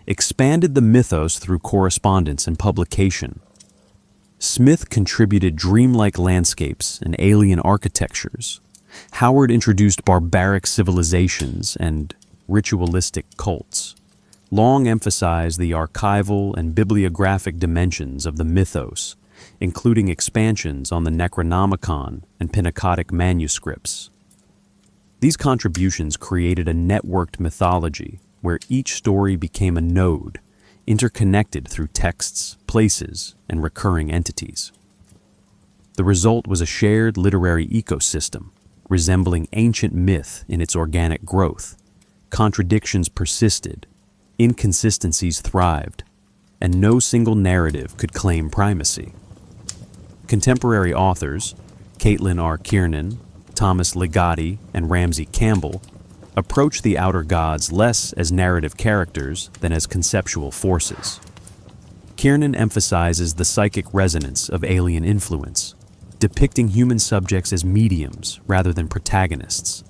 expanded the mythos through correspondence and publication. Smith contributed dreamlike landscapes and alien architectures. Howard introduced barbaric civilizations and ritualistic cults. Long emphasized the archival and bibliographic dimensions of the mythos, including expansions on the Necronomicon and Pinacotic manuscripts. These contributions created a networked mythology where each story became a node, interconnected through texts, places, and recurring entities. The result was a shared literary ecosystem, resembling ancient myth in its organic growth. Contradictions persisted, inconsistencies thrived, and no single narrative could claim primacy. Contemporary authors, Caitlin R. Kiernan, Thomas Ligotti, and Ramsey Campbell, approach the Outer Gods less as narrative characters than as conceptual forces. Kiernan emphasizes the psychic resonance of alien influence, depicting human subjects as mediums rather than protagonists.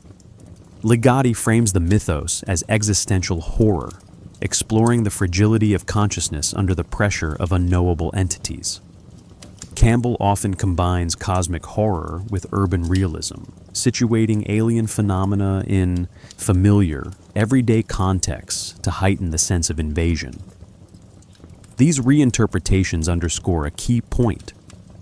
Ligotti frames the mythos as existential horror, exploring the fragility of consciousness under the pressure of unknowable entities. Campbell often combines cosmic horror with urban realism, situating alien phenomena in familiar, everyday contexts to heighten the sense of invasion. These reinterpretations underscore a key point.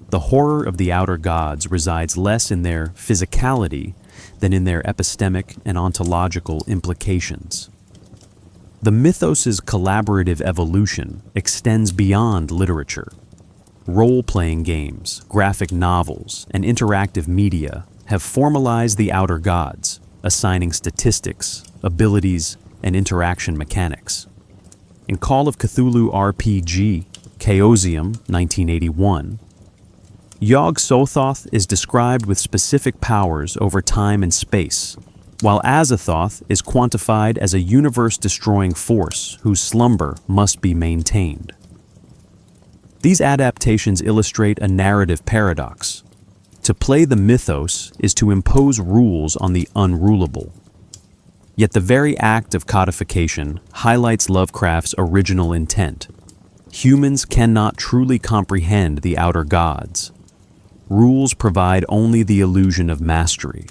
The horror of the Outer Gods resides less in their physicality than in their epistemic and ontological implications. The mythos's collaborative evolution extends beyond literature. Role-playing games, graphic novels, and interactive media have formalized the Outer Gods, assigning statistics, abilities, and interaction mechanics. In Call of Cthulhu RPG, Chaosium, 1981, Yog-Sothoth is described with specific powers over time and space, while Azathoth is quantified as a universe-destroying force whose slumber must be maintained. These adaptations illustrate a narrative paradox. To play the mythos is to impose rules on the unrulable. Yet the very act of codification highlights Lovecraft's original intent. Humans cannot truly comprehend the outer gods. Rules provide only the illusion of mastery.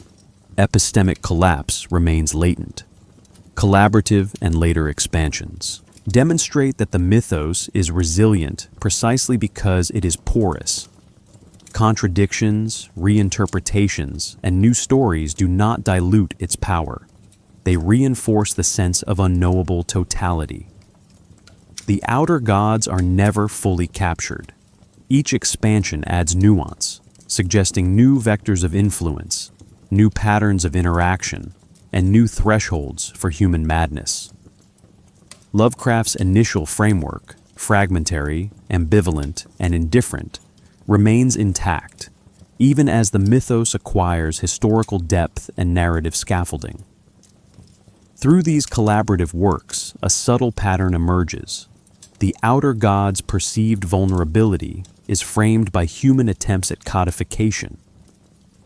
Epistemic collapse remains latent. Collaborative and later expansions demonstrate that the mythos is resilient precisely because it is porous. Contradictions, reinterpretations, and new stories do not dilute its power. They reinforce the sense of unknowable totality. The outer gods are never fully captured. Each expansion adds nuance, suggesting new vectors of influence, new patterns of interaction, and new thresholds for human madness. Lovecraft's initial framework, fragmentary, ambivalent, and indifferent, remains intact, even as the mythos acquires historical depth and narrative scaffolding. Through these collaborative works, a subtle pattern emerges. The outer gods' perceived vulnerability is framed by human attempts at codification.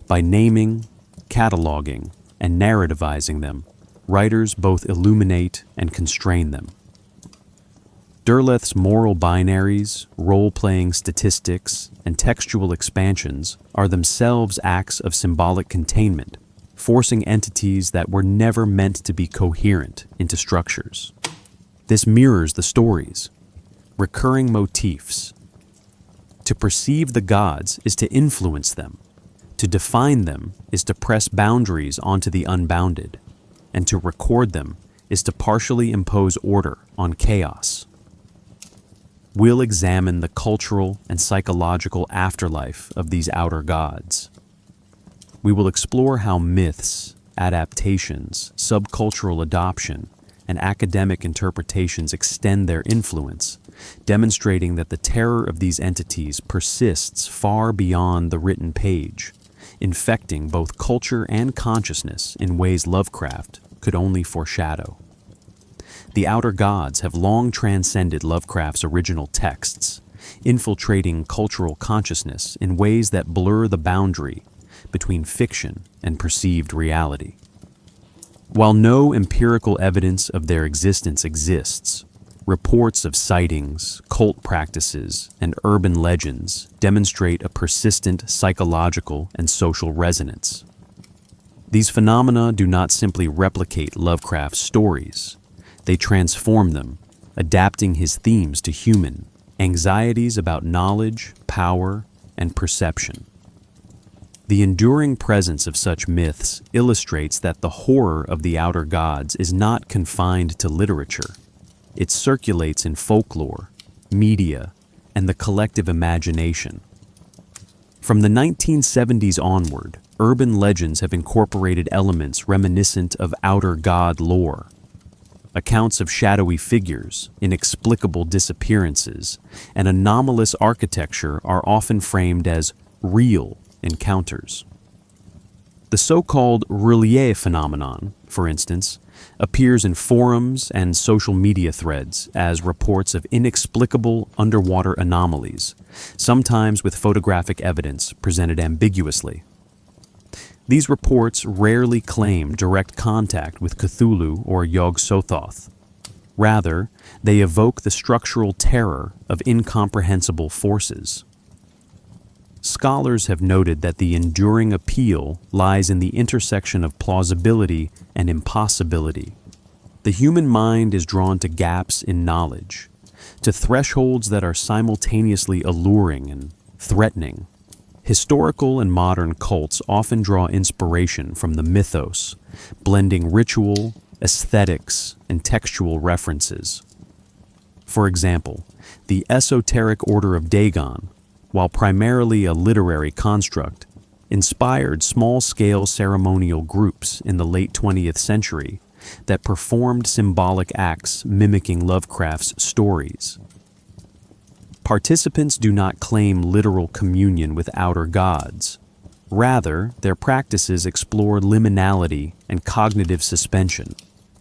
By naming, cataloging, and narrativizing them, writers both illuminate and constrain them. Derleth's moral binaries, role-playing statistics, and textual expansions are themselves acts of symbolic containment, forcing entities that were never meant to be coherent into structures. This mirrors the stories, recurring motifs. To perceive the gods is to influence them. To define them is to press boundaries onto the unbounded. And to record them is to partially impose order on chaos. We'll examine the cultural and psychological afterlife of these outer gods. We will explore how myths, adaptations, subcultural adoption, and academic interpretations extend their influence, demonstrating that the terror of these entities persists far beyond the written page, infecting both culture and consciousness in ways Lovecraft could only foreshadow. The outer gods have long transcended Lovecraft's original texts, infiltrating cultural consciousness in ways that blur the boundary between fiction and perceived reality. While no empirical evidence of their existence exists, reports of sightings, cult practices, and urban legends demonstrate a persistent psychological and social resonance. These phenomena do not simply replicate Lovecraft's stories, they transform them, adapting his themes to human anxieties about knowledge, power, and perception. The enduring presence of such myths illustrates that the horror of the outer gods is not confined to literature. It circulates in folklore, media, and the collective imagination. From the 1970s onward, urban legends have incorporated elements reminiscent of outer god lore. Accounts of shadowy figures, inexplicable disappearances, and anomalous architecture are often framed as real encounters. The so-called Roulier phenomenon, for instance, appears in forums and social media threads as reports of inexplicable underwater anomalies, sometimes with photographic evidence presented ambiguously. These reports rarely claim direct contact with Cthulhu or Yog-Sothoth. Rather, they evoke the structural terror of incomprehensible forces. Scholars have noted that the enduring appeal lies in the intersection of plausibility and impossibility. The human mind is drawn to gaps in knowledge, to thresholds that are simultaneously alluring and threatening. Historical and modern cults often draw inspiration from the mythos, blending ritual, aesthetics, and textual references. For example, the esoteric Order of Dagon, while primarily a literary construct, inspired small-scale ceremonial groups in the late 20th century that performed symbolic acts mimicking Lovecraft's stories. Participants do not claim literal communion with outer gods. Rather, their practices explore liminality and cognitive suspension,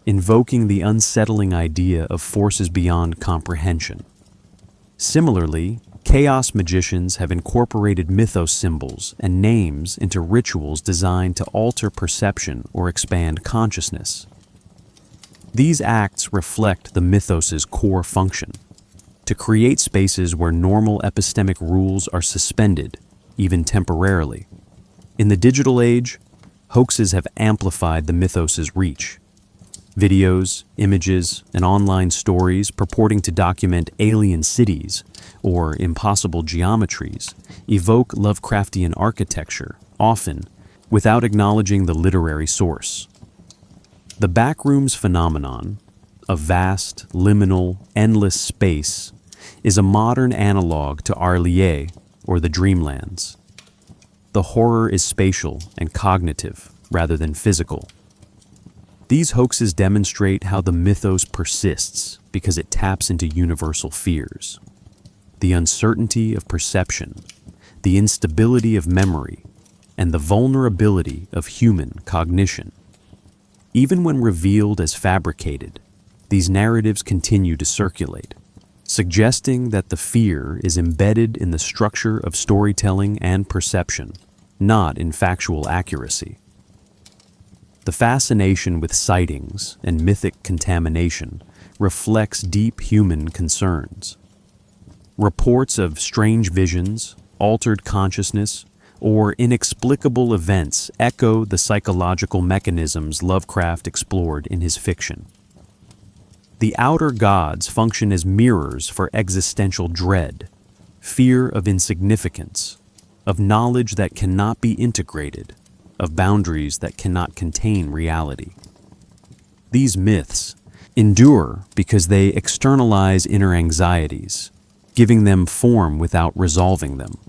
invoking the unsettling idea of forces beyond comprehension. Similarly, chaos magicians have incorporated mythos symbols and names into rituals designed to alter perception or expand consciousness. These acts reflect the mythos's core function: to create spaces where normal epistemic rules are suspended, even temporarily. In the digital age, hoaxes have amplified the mythos's reach. Videos, images, and online stories purporting to document alien cities or impossible geometries evoke Lovecraftian architecture, often without acknowledging the literary source. The backrooms phenomenon, a vast, liminal, endless space, is a modern analog to Arlier or the Dreamlands. The horror is spatial and cognitive rather than physical. These hoaxes demonstrate how the mythos persists because it taps into universal fears: the uncertainty of perception, the instability of memory, and the vulnerability of human cognition. Even when revealed as fabricated, these narratives continue to circulate, suggesting that the fear is embedded in the structure of storytelling and perception, not in factual accuracy. The fascination with sightings and mythic contamination reflects deep human concerns. Reports of strange visions, altered consciousness, or inexplicable events echo the psychological mechanisms Lovecraft explored in his fiction. The outer gods function as mirrors for existential dread, fear of insignificance, of knowledge that cannot be integrated, of boundaries that cannot contain reality. These myths endure because they externalize inner anxieties, giving them form without resolving them.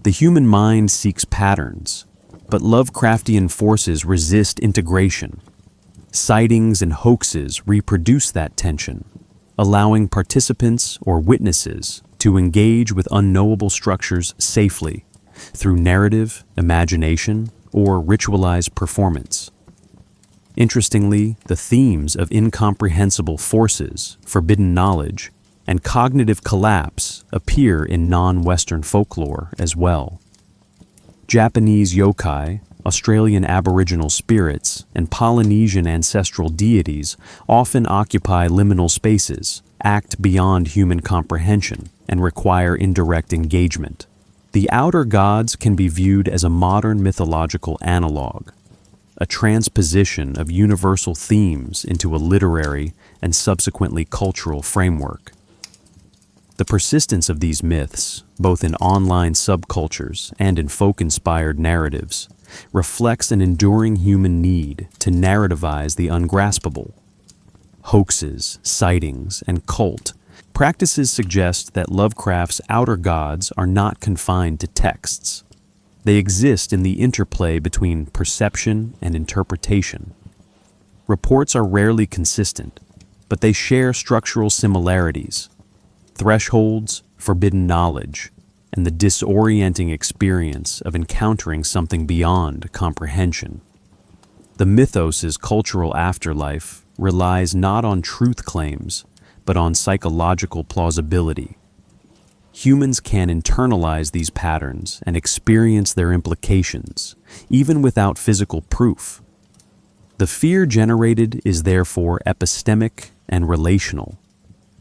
The human mind seeks patterns, but Lovecraftian forces resist integration. Sightings and hoaxes reproduce that tension, allowing participants or witnesses to engage with unknowable structures safely through narrative, imagination, or ritualized performance. Interestingly, the themes of incomprehensible forces, forbidden knowledge, and cognitive collapse appear in non-Western folklore as well. Japanese yokai, Australian Aboriginal spirits, and Polynesian ancestral deities often occupy liminal spaces, act beyond human comprehension, and require indirect engagement. The outer gods can be viewed as a modern mythological analog, a transposition of universal themes into a literary and subsequently cultural framework. The persistence of these myths, both in online subcultures and in folk-inspired narratives, reflects an enduring human need to narrativize the ungraspable. Hoaxes, sightings, and cult practices suggest that Lovecraft's outer gods are not confined to texts. They exist in the interplay between perception and interpretation. Reports are rarely consistent, but they share structural similarities: thresholds, forbidden knowledge, and the disorienting experience of encountering something beyond comprehension. The mythos's cultural afterlife relies not on truth claims, but on psychological plausibility. Humans can internalize these patterns and experience their implications, even without physical proof. The fear generated is therefore epistemic and relational.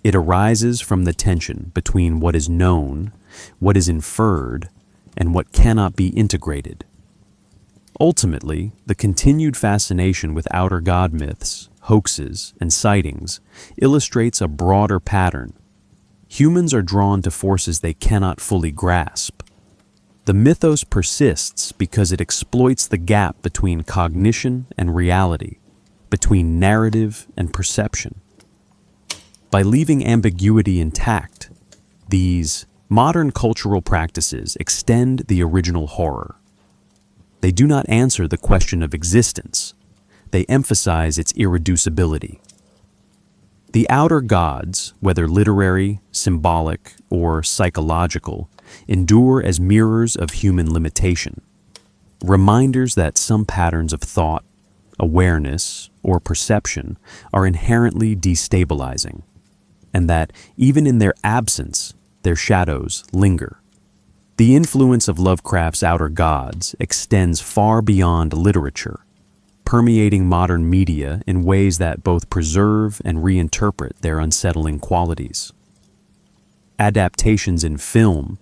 It arises from the tension between what is known, what is inferred, and what cannot be integrated. Ultimately, the continued fascination with outer god myths, hoaxes, and sightings illustrates a broader pattern. Humans are drawn to forces they cannot fully grasp. The mythos persists because it exploits the gap between cognition and reality, between narrative and perception. By leaving ambiguity intact, these modern cultural practices extend the original horror. They do not answer the question of existence. They emphasize its irreducibility. The outer gods, whether literary, symbolic, or psychological, endure as mirrors of human limitation, reminders that some patterns of thought, awareness, or perception are inherently destabilizing, and that even in their absence, their shadows linger. The influence of Lovecraft's Outer Gods extends far beyond literature, permeating modern media in ways that both preserve and reinterpret their unsettling qualities. Adaptations in film,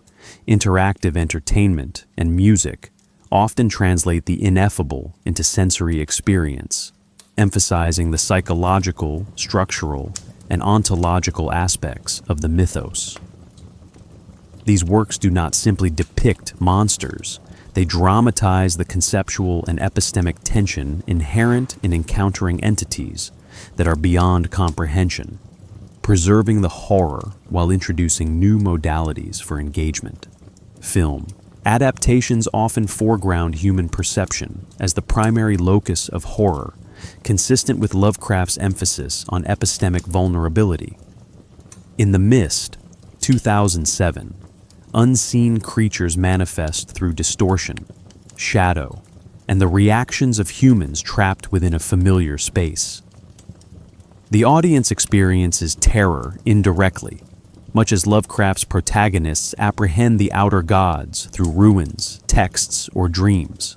interactive entertainment, and music often translate the ineffable into sensory experience, emphasizing the psychological, structural, and ontological aspects of the mythos. These works do not simply depict monsters, they dramatize the conceptual and epistemic tension inherent in encountering entities that are beyond comprehension, preserving the horror while introducing new modalities for engagement. Film. Adaptations often foreground human perception as the primary locus of horror, consistent with Lovecraft's emphasis on epistemic vulnerability. In The Mist, 2007, unseen creatures manifest through distortion, shadow, and the reactions of humans trapped within a familiar space. The audience experiences terror indirectly, much as Lovecraft's protagonists apprehend the outer gods through ruins, texts, or dreams.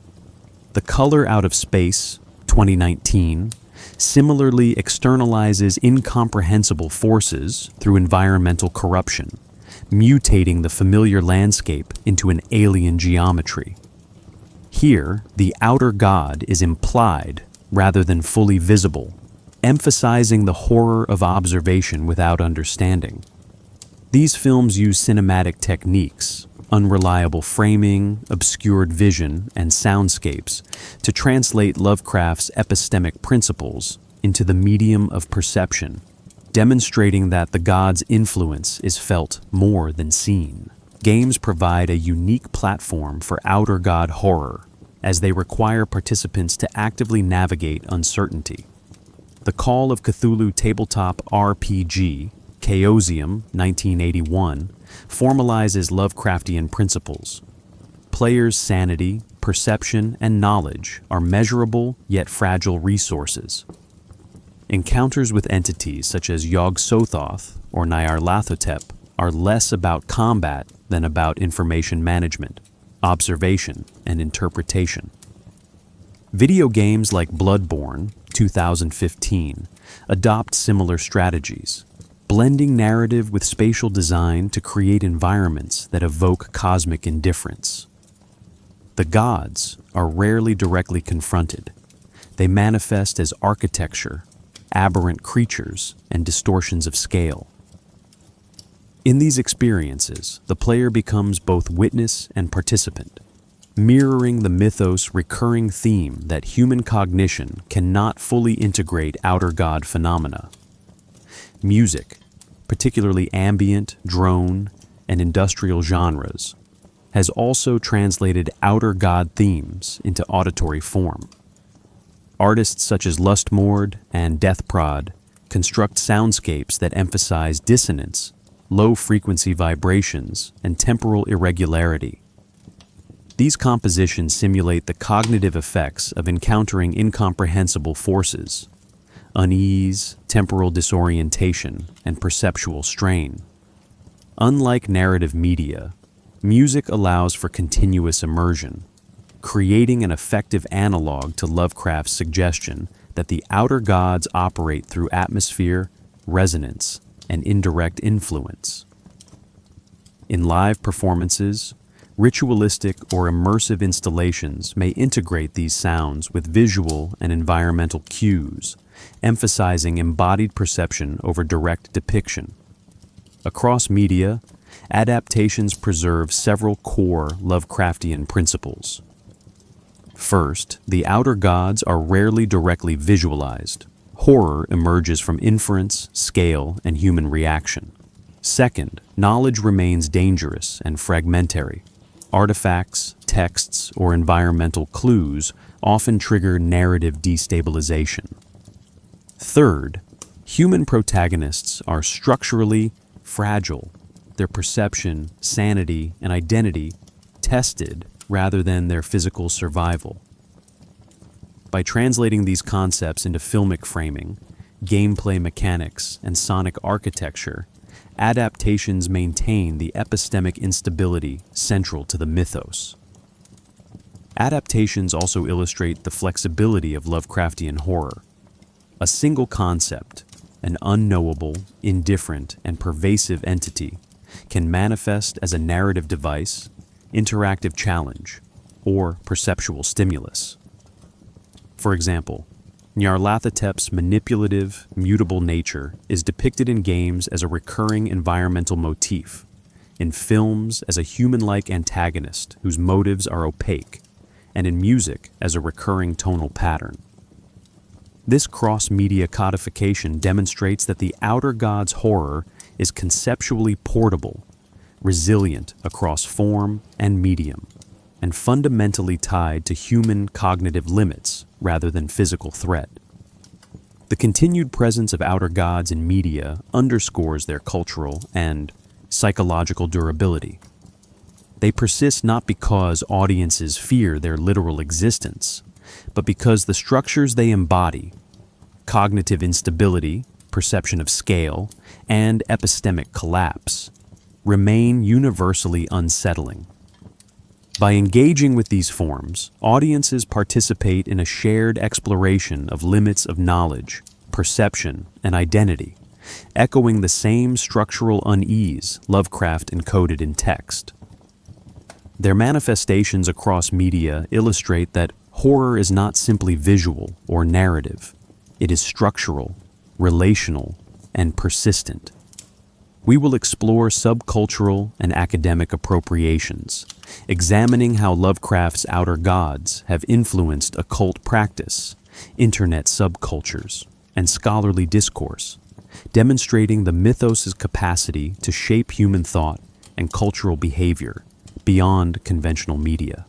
The Color Out of Space, 2019, similarly externalizes incomprehensible forces through environmental corruption, mutating the familiar landscape into an alien geometry. Here, the outer god is implied rather than fully visible, emphasizing the horror of observation without understanding. These films use cinematic techniques, unreliable framing, obscured vision, and soundscapes to translate Lovecraft's epistemic principles into the medium of perception, demonstrating that the god's influence is felt more than seen. Games provide a unique platform for outer god horror, as they require participants to actively navigate uncertainty. The Call of Cthulhu tabletop RPG, Chaosium, 1981, formalizes Lovecraftian principles. Players' sanity, perception, and knowledge are measurable yet fragile resources. Encounters with entities such as Yog-Sothoth or Nyarlathotep are less about combat than about information management, observation, and interpretation. Video games like Bloodborne, 2015, adopt similar strategies, blending narrative with spatial design to create environments that evoke cosmic indifference. The gods are rarely directly confronted. They manifest as architecture, aberrant creatures, and distortions of scale. In these experiences, the player becomes both witness and participant, mirroring the mythos' recurring theme that human cognition cannot fully integrate outer god phenomena. Music, particularly ambient, drone, and industrial genres, has also translated outer god themes into auditory form. Artists such as Lustmord and Deathprod construct soundscapes that emphasize dissonance, low-frequency vibrations, and temporal irregularity. These compositions simulate the cognitive effects of encountering incomprehensible forces, unease, temporal disorientation, and perceptual strain. Unlike narrative media, music allows for continuous immersion, creating an effective analog to Lovecraft's suggestion that the outer gods operate through atmosphere, resonance, and indirect influence. In live performances, ritualistic or immersive installations may integrate these sounds with visual and environmental cues, emphasizing embodied perception over direct depiction. Across media, adaptations preserve several core Lovecraftian principles. First, the outer gods are rarely directly visualized. Horror emerges from inference, scale, and human reaction. Second, knowledge remains dangerous and fragmentary. Artifacts, texts, or environmental clues often trigger narrative destabilization. Third, Human protagonists are structurally fragile, their perception, sanity, and identity tested rather than their physical survival. By translating these concepts into filmic framing, gameplay mechanics, and sonic architecture, adaptations maintain the epistemic instability central to the mythos. Adaptations also illustrate the flexibility of Lovecraftian horror. A single concept, an unknowable, indifferent, and pervasive entity, can manifest as a narrative device, interactive challenge, or perceptual stimulus. For example, Nyarlathotep's manipulative, mutable nature is depicted in games as a recurring environmental motif, in films as a human-like antagonist whose motives are opaque, and in music as a recurring tonal pattern. This cross-media codification demonstrates that the Outer Gods horror is conceptually portable, resilient across form and medium, and fundamentally tied to human cognitive limits rather than physical threat. The continued presence of Outer Gods in media underscores their cultural and psychological durability. They persist not because audiences fear their literal existence, but because the structures they embody, cognitive instability, perception of scale, and epistemic collapse, remain universally unsettling. By engaging with these forms, audiences participate in a shared exploration of limits of knowledge, perception, and identity, echoing the same structural unease Lovecraft encoded in text. Their manifestations across media illustrate that horror is not simply visual or narrative. It is structural, relational, and persistent. We will explore subcultural and academic appropriations, examining how Lovecraft's Outer Gods have influenced occult practice, internet subcultures, and scholarly discourse, demonstrating the mythos' capacity to shape human thought and cultural behavior beyond conventional media.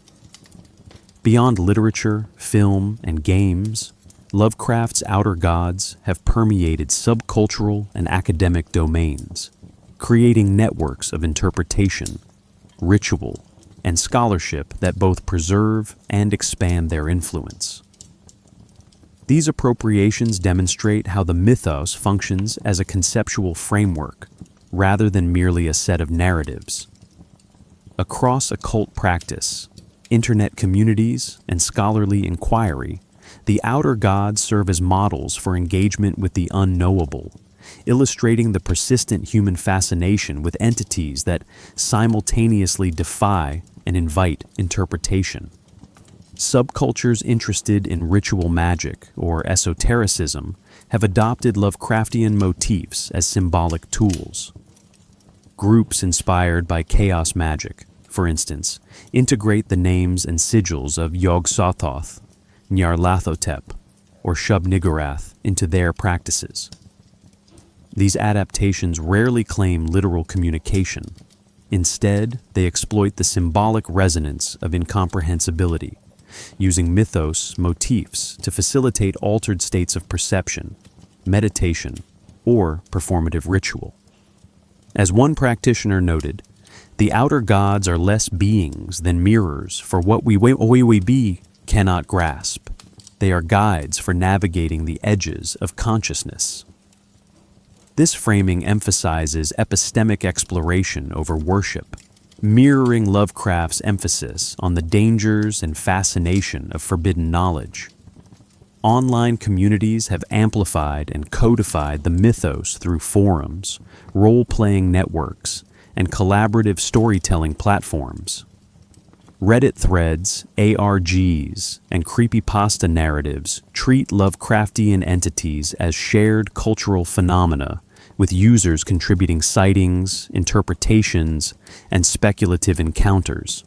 Beyond literature, film, and games, Lovecraft's Outer Gods have permeated subcultural and academic domains, creating networks of interpretation, ritual, and scholarship that both preserve and expand their influence. These appropriations demonstrate how the mythos functions as a conceptual framework, rather than merely a set of narratives. Across occult practice, internet communities, and scholarly inquiry, the Outer Gods serve as models for engagement with the unknowable, illustrating the persistent human fascination with entities that simultaneously defy and invite interpretation. Subcultures interested in ritual magic or esotericism have adopted Lovecraftian motifs as symbolic tools. Groups inspired by chaos magic, for instance, integrate the names and sigils of Yog-Sothoth, Nyarlathotep, or Shub-Niggurath into their practices. These adaptations rarely claim literal communication. Instead, they exploit the symbolic resonance of incomprehensibility, using mythos motifs to facilitate altered states of perception, meditation, or performative ritual. As one practitioner noted, the Outer Gods are less beings than mirrors for what we be cannot grasp. They are guides for navigating the edges of consciousness. This framing emphasizes epistemic exploration over worship, mirroring Lovecraft's emphasis on the dangers and fascination of forbidden knowledge. Online communities have amplified and codified the mythos through forums, role-playing networks, and collaborative storytelling platforms. Reddit threads, ARGs, and creepypasta narratives treat Lovecraftian entities as shared cultural phenomena, with users contributing sightings, interpretations, and speculative encounters.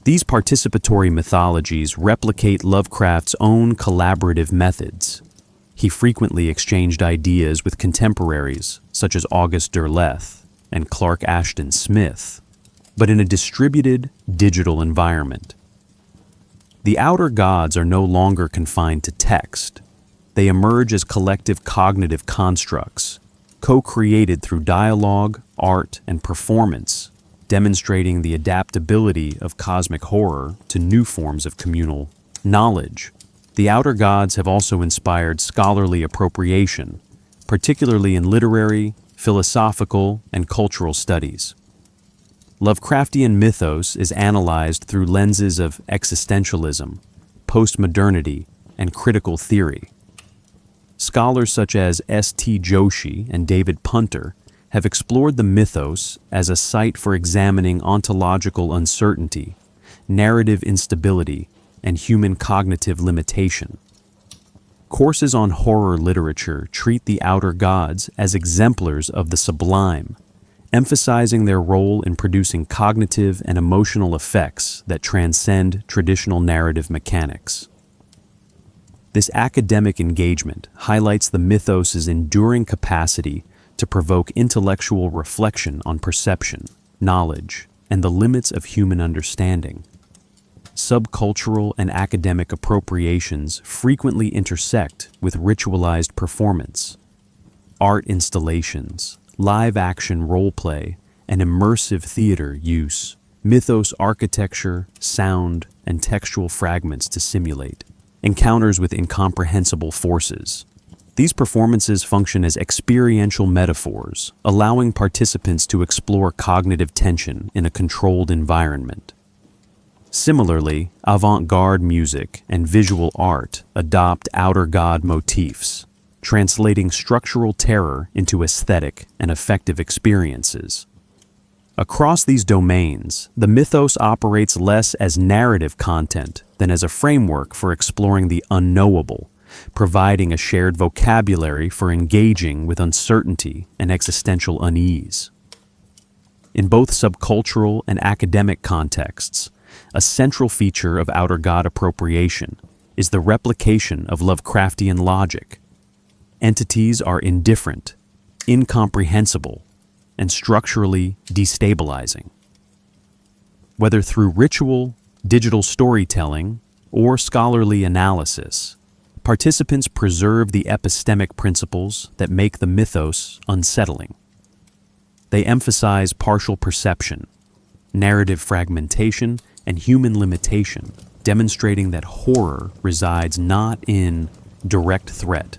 These participatory mythologies replicate Lovecraft's own collaborative methods. He frequently exchanged ideas with contemporaries such as August Derleth and Clark Ashton Smith, but in a distributed, digital environment. The Outer Gods are no longer confined to text. They emerge as collective cognitive constructs, co-created through dialogue, art, and performance, demonstrating the adaptability of cosmic horror to new forms of communal knowledge. The Outer Gods have also inspired scholarly appropriation, particularly in literary, philosophical, and cultural studies. Lovecraftian mythos is analyzed through lenses of existentialism, postmodernity, and critical theory. Scholars such as S.T. Joshi and David Punter have explored the mythos as a site for examining ontological uncertainty, narrative instability, and human cognitive limitation. Courses on horror literature treat the Outer Gods as exemplars of the sublime, emphasizing their role in producing cognitive and emotional effects that transcend traditional narrative mechanics. This academic engagement highlights the mythos' enduring capacity to provoke intellectual reflection on perception, knowledge, and the limits of human understanding. Subcultural and academic appropriations frequently intersect with ritualized performance. Art installations, live-action role-play, and immersive theater use mythos architecture, sound, and textual fragments to simulate encounters with incomprehensible forces. These performances function as experiential metaphors, allowing participants to explore cognitive tension in a controlled environment. Similarly, avant-garde music and visual art adopt Outer God motifs, translating structural terror into aesthetic and effective experiences. Across these domains, the mythos operates less as narrative content than as a framework for exploring the unknowable, providing a shared vocabulary for engaging with uncertainty and existential unease. In both subcultural and academic contexts, a central feature of Outer God appropriation is the replication of Lovecraftian logic. Entities are indifferent, incomprehensible, and structurally destabilizing. Whether through ritual, digital storytelling, or scholarly analysis, participants preserve the epistemic principles that make the mythos unsettling. They emphasize partial perception, narrative fragmentation, and human limitation, demonstrating that horror resides not in direct threat,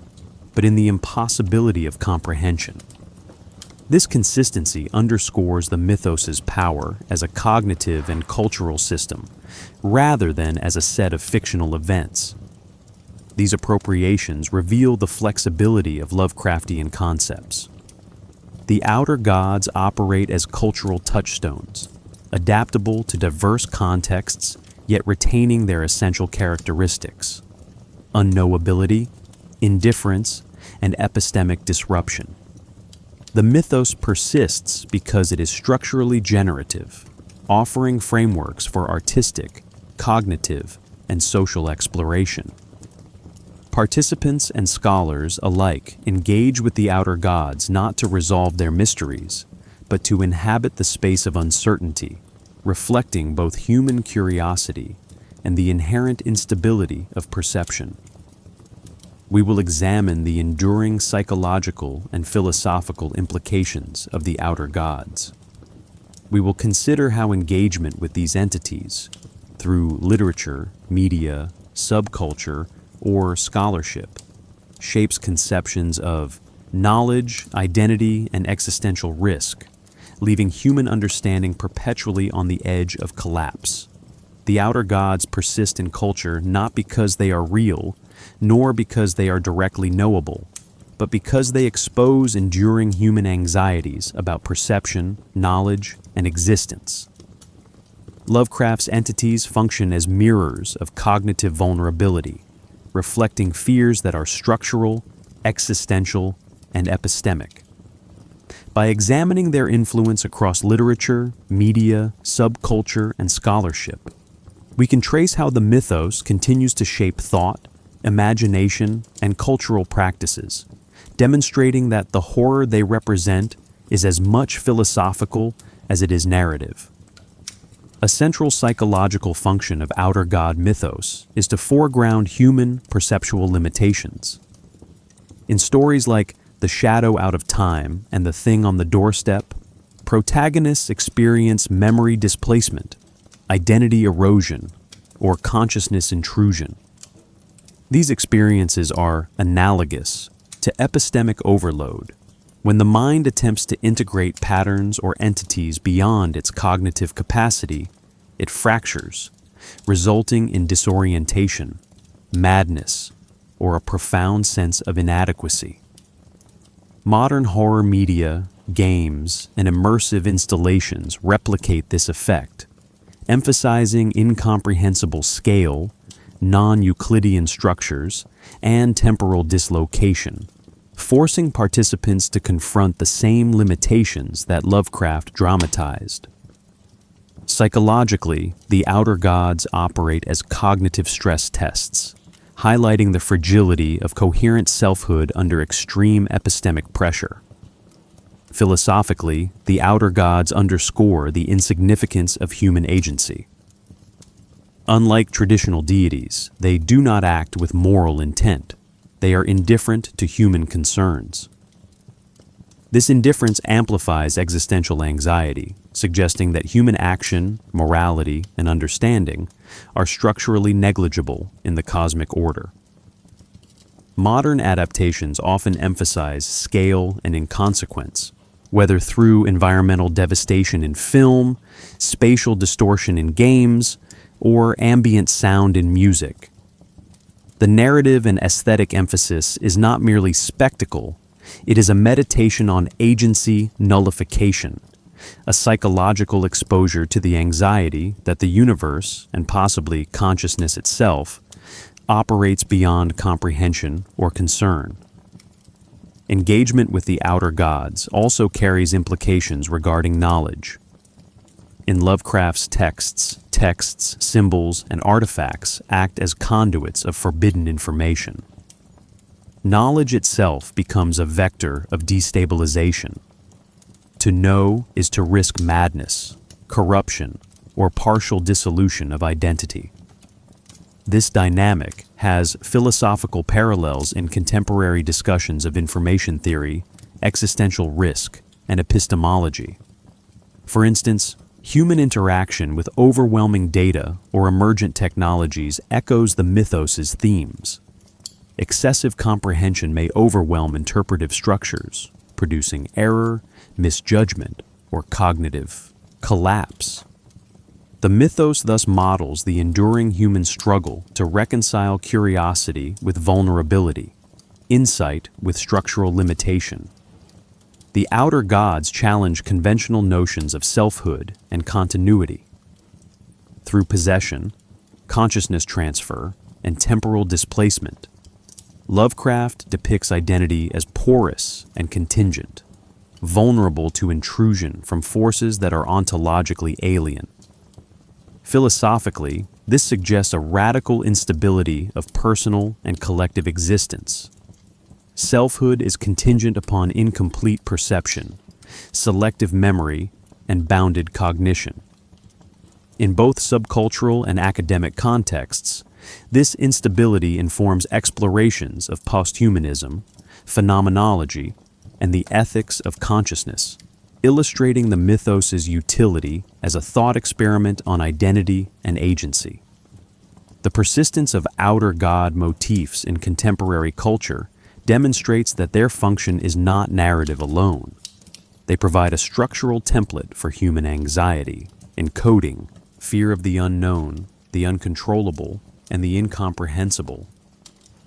but in the impossibility of comprehension. This consistency underscores the mythos' power as a cognitive and cultural system, rather than as a set of fictional events. These appropriations reveal the flexibility of Lovecraftian concepts. The Outer Gods operate as cultural touchstones, adaptable to diverse contexts, yet retaining their essential characteristics: unknowability, indifference, and epistemic disruption. The mythos persists because it is structurally generative, offering frameworks for artistic, cognitive, and social exploration. Participants and scholars alike engage with the Outer Gods not to resolve their mysteries, but to inhabit the space of uncertainty, reflecting both human curiosity and the inherent instability of perception. We will examine the enduring psychological and philosophical implications of the Outer Gods. We will consider how engagement with these entities, through literature, media, subculture, or scholarship, shapes conceptions of knowledge, identity, and existential risk, leaving human understanding perpetually on the edge of collapse. The Outer Gods persist in culture not because they are real, nor because they are directly knowable, but because they expose enduring human anxieties about perception, knowledge, and existence. Lovecraft's entities function as mirrors of cognitive vulnerability, reflecting fears that are structural, existential, and epistemic. By examining their influence across literature, media, subculture, and scholarship, we can trace how the mythos continues to shape thought, imagination, and cultural practices, demonstrating that the horror they represent is as much philosophical as it is narrative. A central psychological function of Outer God mythos is to foreground human perceptual limitations. In stories like The Shadow Out of Time and The Thing on the Doorstep, protagonists experience memory displacement, identity erosion, or consciousness intrusion. These experiences are analogous to epistemic overload, when the mind attempts to integrate patterns or entities beyond its cognitive capacity. It fractures, resulting in disorientation, madness, or a profound sense of inadequacy. Modern horror media, games, and immersive installations replicate this effect, emphasizing incomprehensible scale, non-Euclidean structures, and temporal dislocation, forcing participants to confront the same limitations that Lovecraft dramatized. Psychologically, the Outer Gods operate as cognitive stress tests, highlighting the fragility of coherent selfhood under extreme epistemic pressure. Philosophically, the Outer Gods underscore the insignificance of human agency. Unlike traditional deities, they do not act with moral intent. They are indifferent to human concerns. This indifference amplifies existential anxiety, suggesting that human action, morality, and understanding are structurally negligible in the cosmic order. Modern adaptations often emphasize scale and inconsequence, whether through environmental devastation in film, spatial distortion in games, or ambient sound in music. The narrative and aesthetic emphasis is not merely spectacle, it is a meditation on agency nullification, a psychological exposure to the anxiety that the universe, and possibly consciousness itself, operates beyond comprehension or concern. Engagement with the Outer Gods also carries implications regarding knowledge. In Lovecraft's texts, symbols, and artifacts act as conduits of forbidden information. Knowledge itself becomes a vector of destabilization. To know is to risk madness, corruption, or partial dissolution of identity. This dynamic has philosophical parallels in contemporary discussions of information theory, existential risk, and epistemology. For instance, human interaction with overwhelming data or emergent technologies echoes the mythos' themes. Excessive comprehension may overwhelm interpretive structures, producing error, misjudgment, or cognitive collapse. The mythos thus models the enduring human struggle to reconcile curiosity with vulnerability, insight with structural limitation. The Outer Gods challenge conventional notions of selfhood and continuity. Through possession, consciousness transfer, and temporal displacement, Lovecraft depicts identity as porous and contingent, vulnerable to intrusion from forces that are ontologically alien. Philosophically, this suggests a radical instability of personal and collective existence. Selfhood is contingent upon incomplete perception, selective memory, and bounded cognition. In both subcultural and academic contexts, this instability informs explorations of posthumanism, phenomenology, and the ethics of consciousness, illustrating the mythos' utility as a thought experiment on identity and agency. The persistence of outer god motifs in contemporary culture demonstrates that their function is not narrative alone. They provide a structural template for human anxiety, encoding fear of the unknown, the uncontrollable, and the incomprehensible.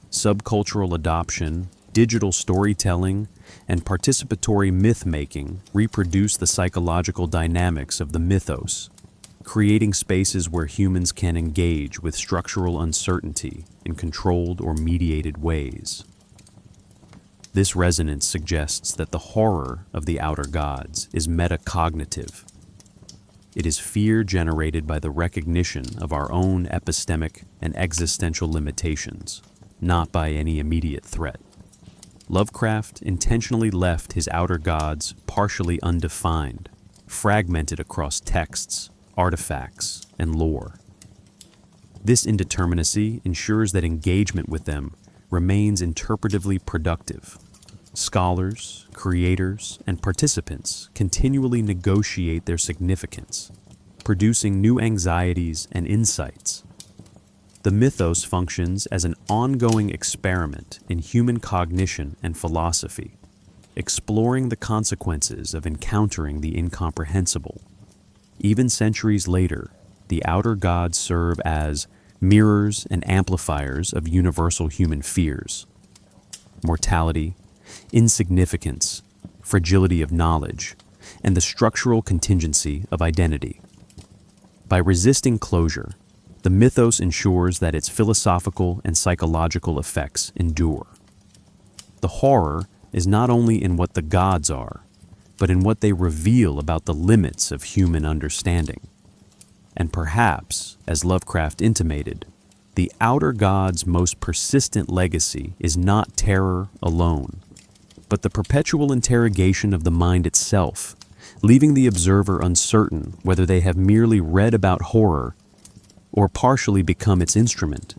Subcultural adoption, digital storytelling, and participatory myth-making reproduce the psychological dynamics of the mythos, creating spaces where humans can engage with structural uncertainty in controlled or mediated ways. This resonance suggests that the horror of the Outer Gods is metacognitive. It is fear generated by the recognition of our own epistemic and existential limitations, not by any immediate threat. Lovecraft intentionally left his Outer Gods partially undefined, fragmented across texts, artifacts, and lore. This indeterminacy ensures that engagement with them remains interpretively productive. Scholars, creators, and participants continually negotiate their significance, producing new anxieties and insights. The mythos functions as an ongoing experiment in human cognition and philosophy, exploring the consequences of encountering the incomprehensible. Even centuries later, the Outer Gods serve as mirrors and amplifiers of universal human fears: mortality, insignificance, fragility of knowledge, and the structural contingency of identity. By resisting closure, the mythos ensures that its philosophical and psychological effects endure. The horror is not only in what the gods are, but in what they reveal about the limits of human understanding. And perhaps, as Lovecraft intimated, the Outer Gods' most persistent legacy is not terror alone, but the perpetual interrogation of the mind itself, leaving the observer uncertain whether they have merely read about horror or partially become its instrument.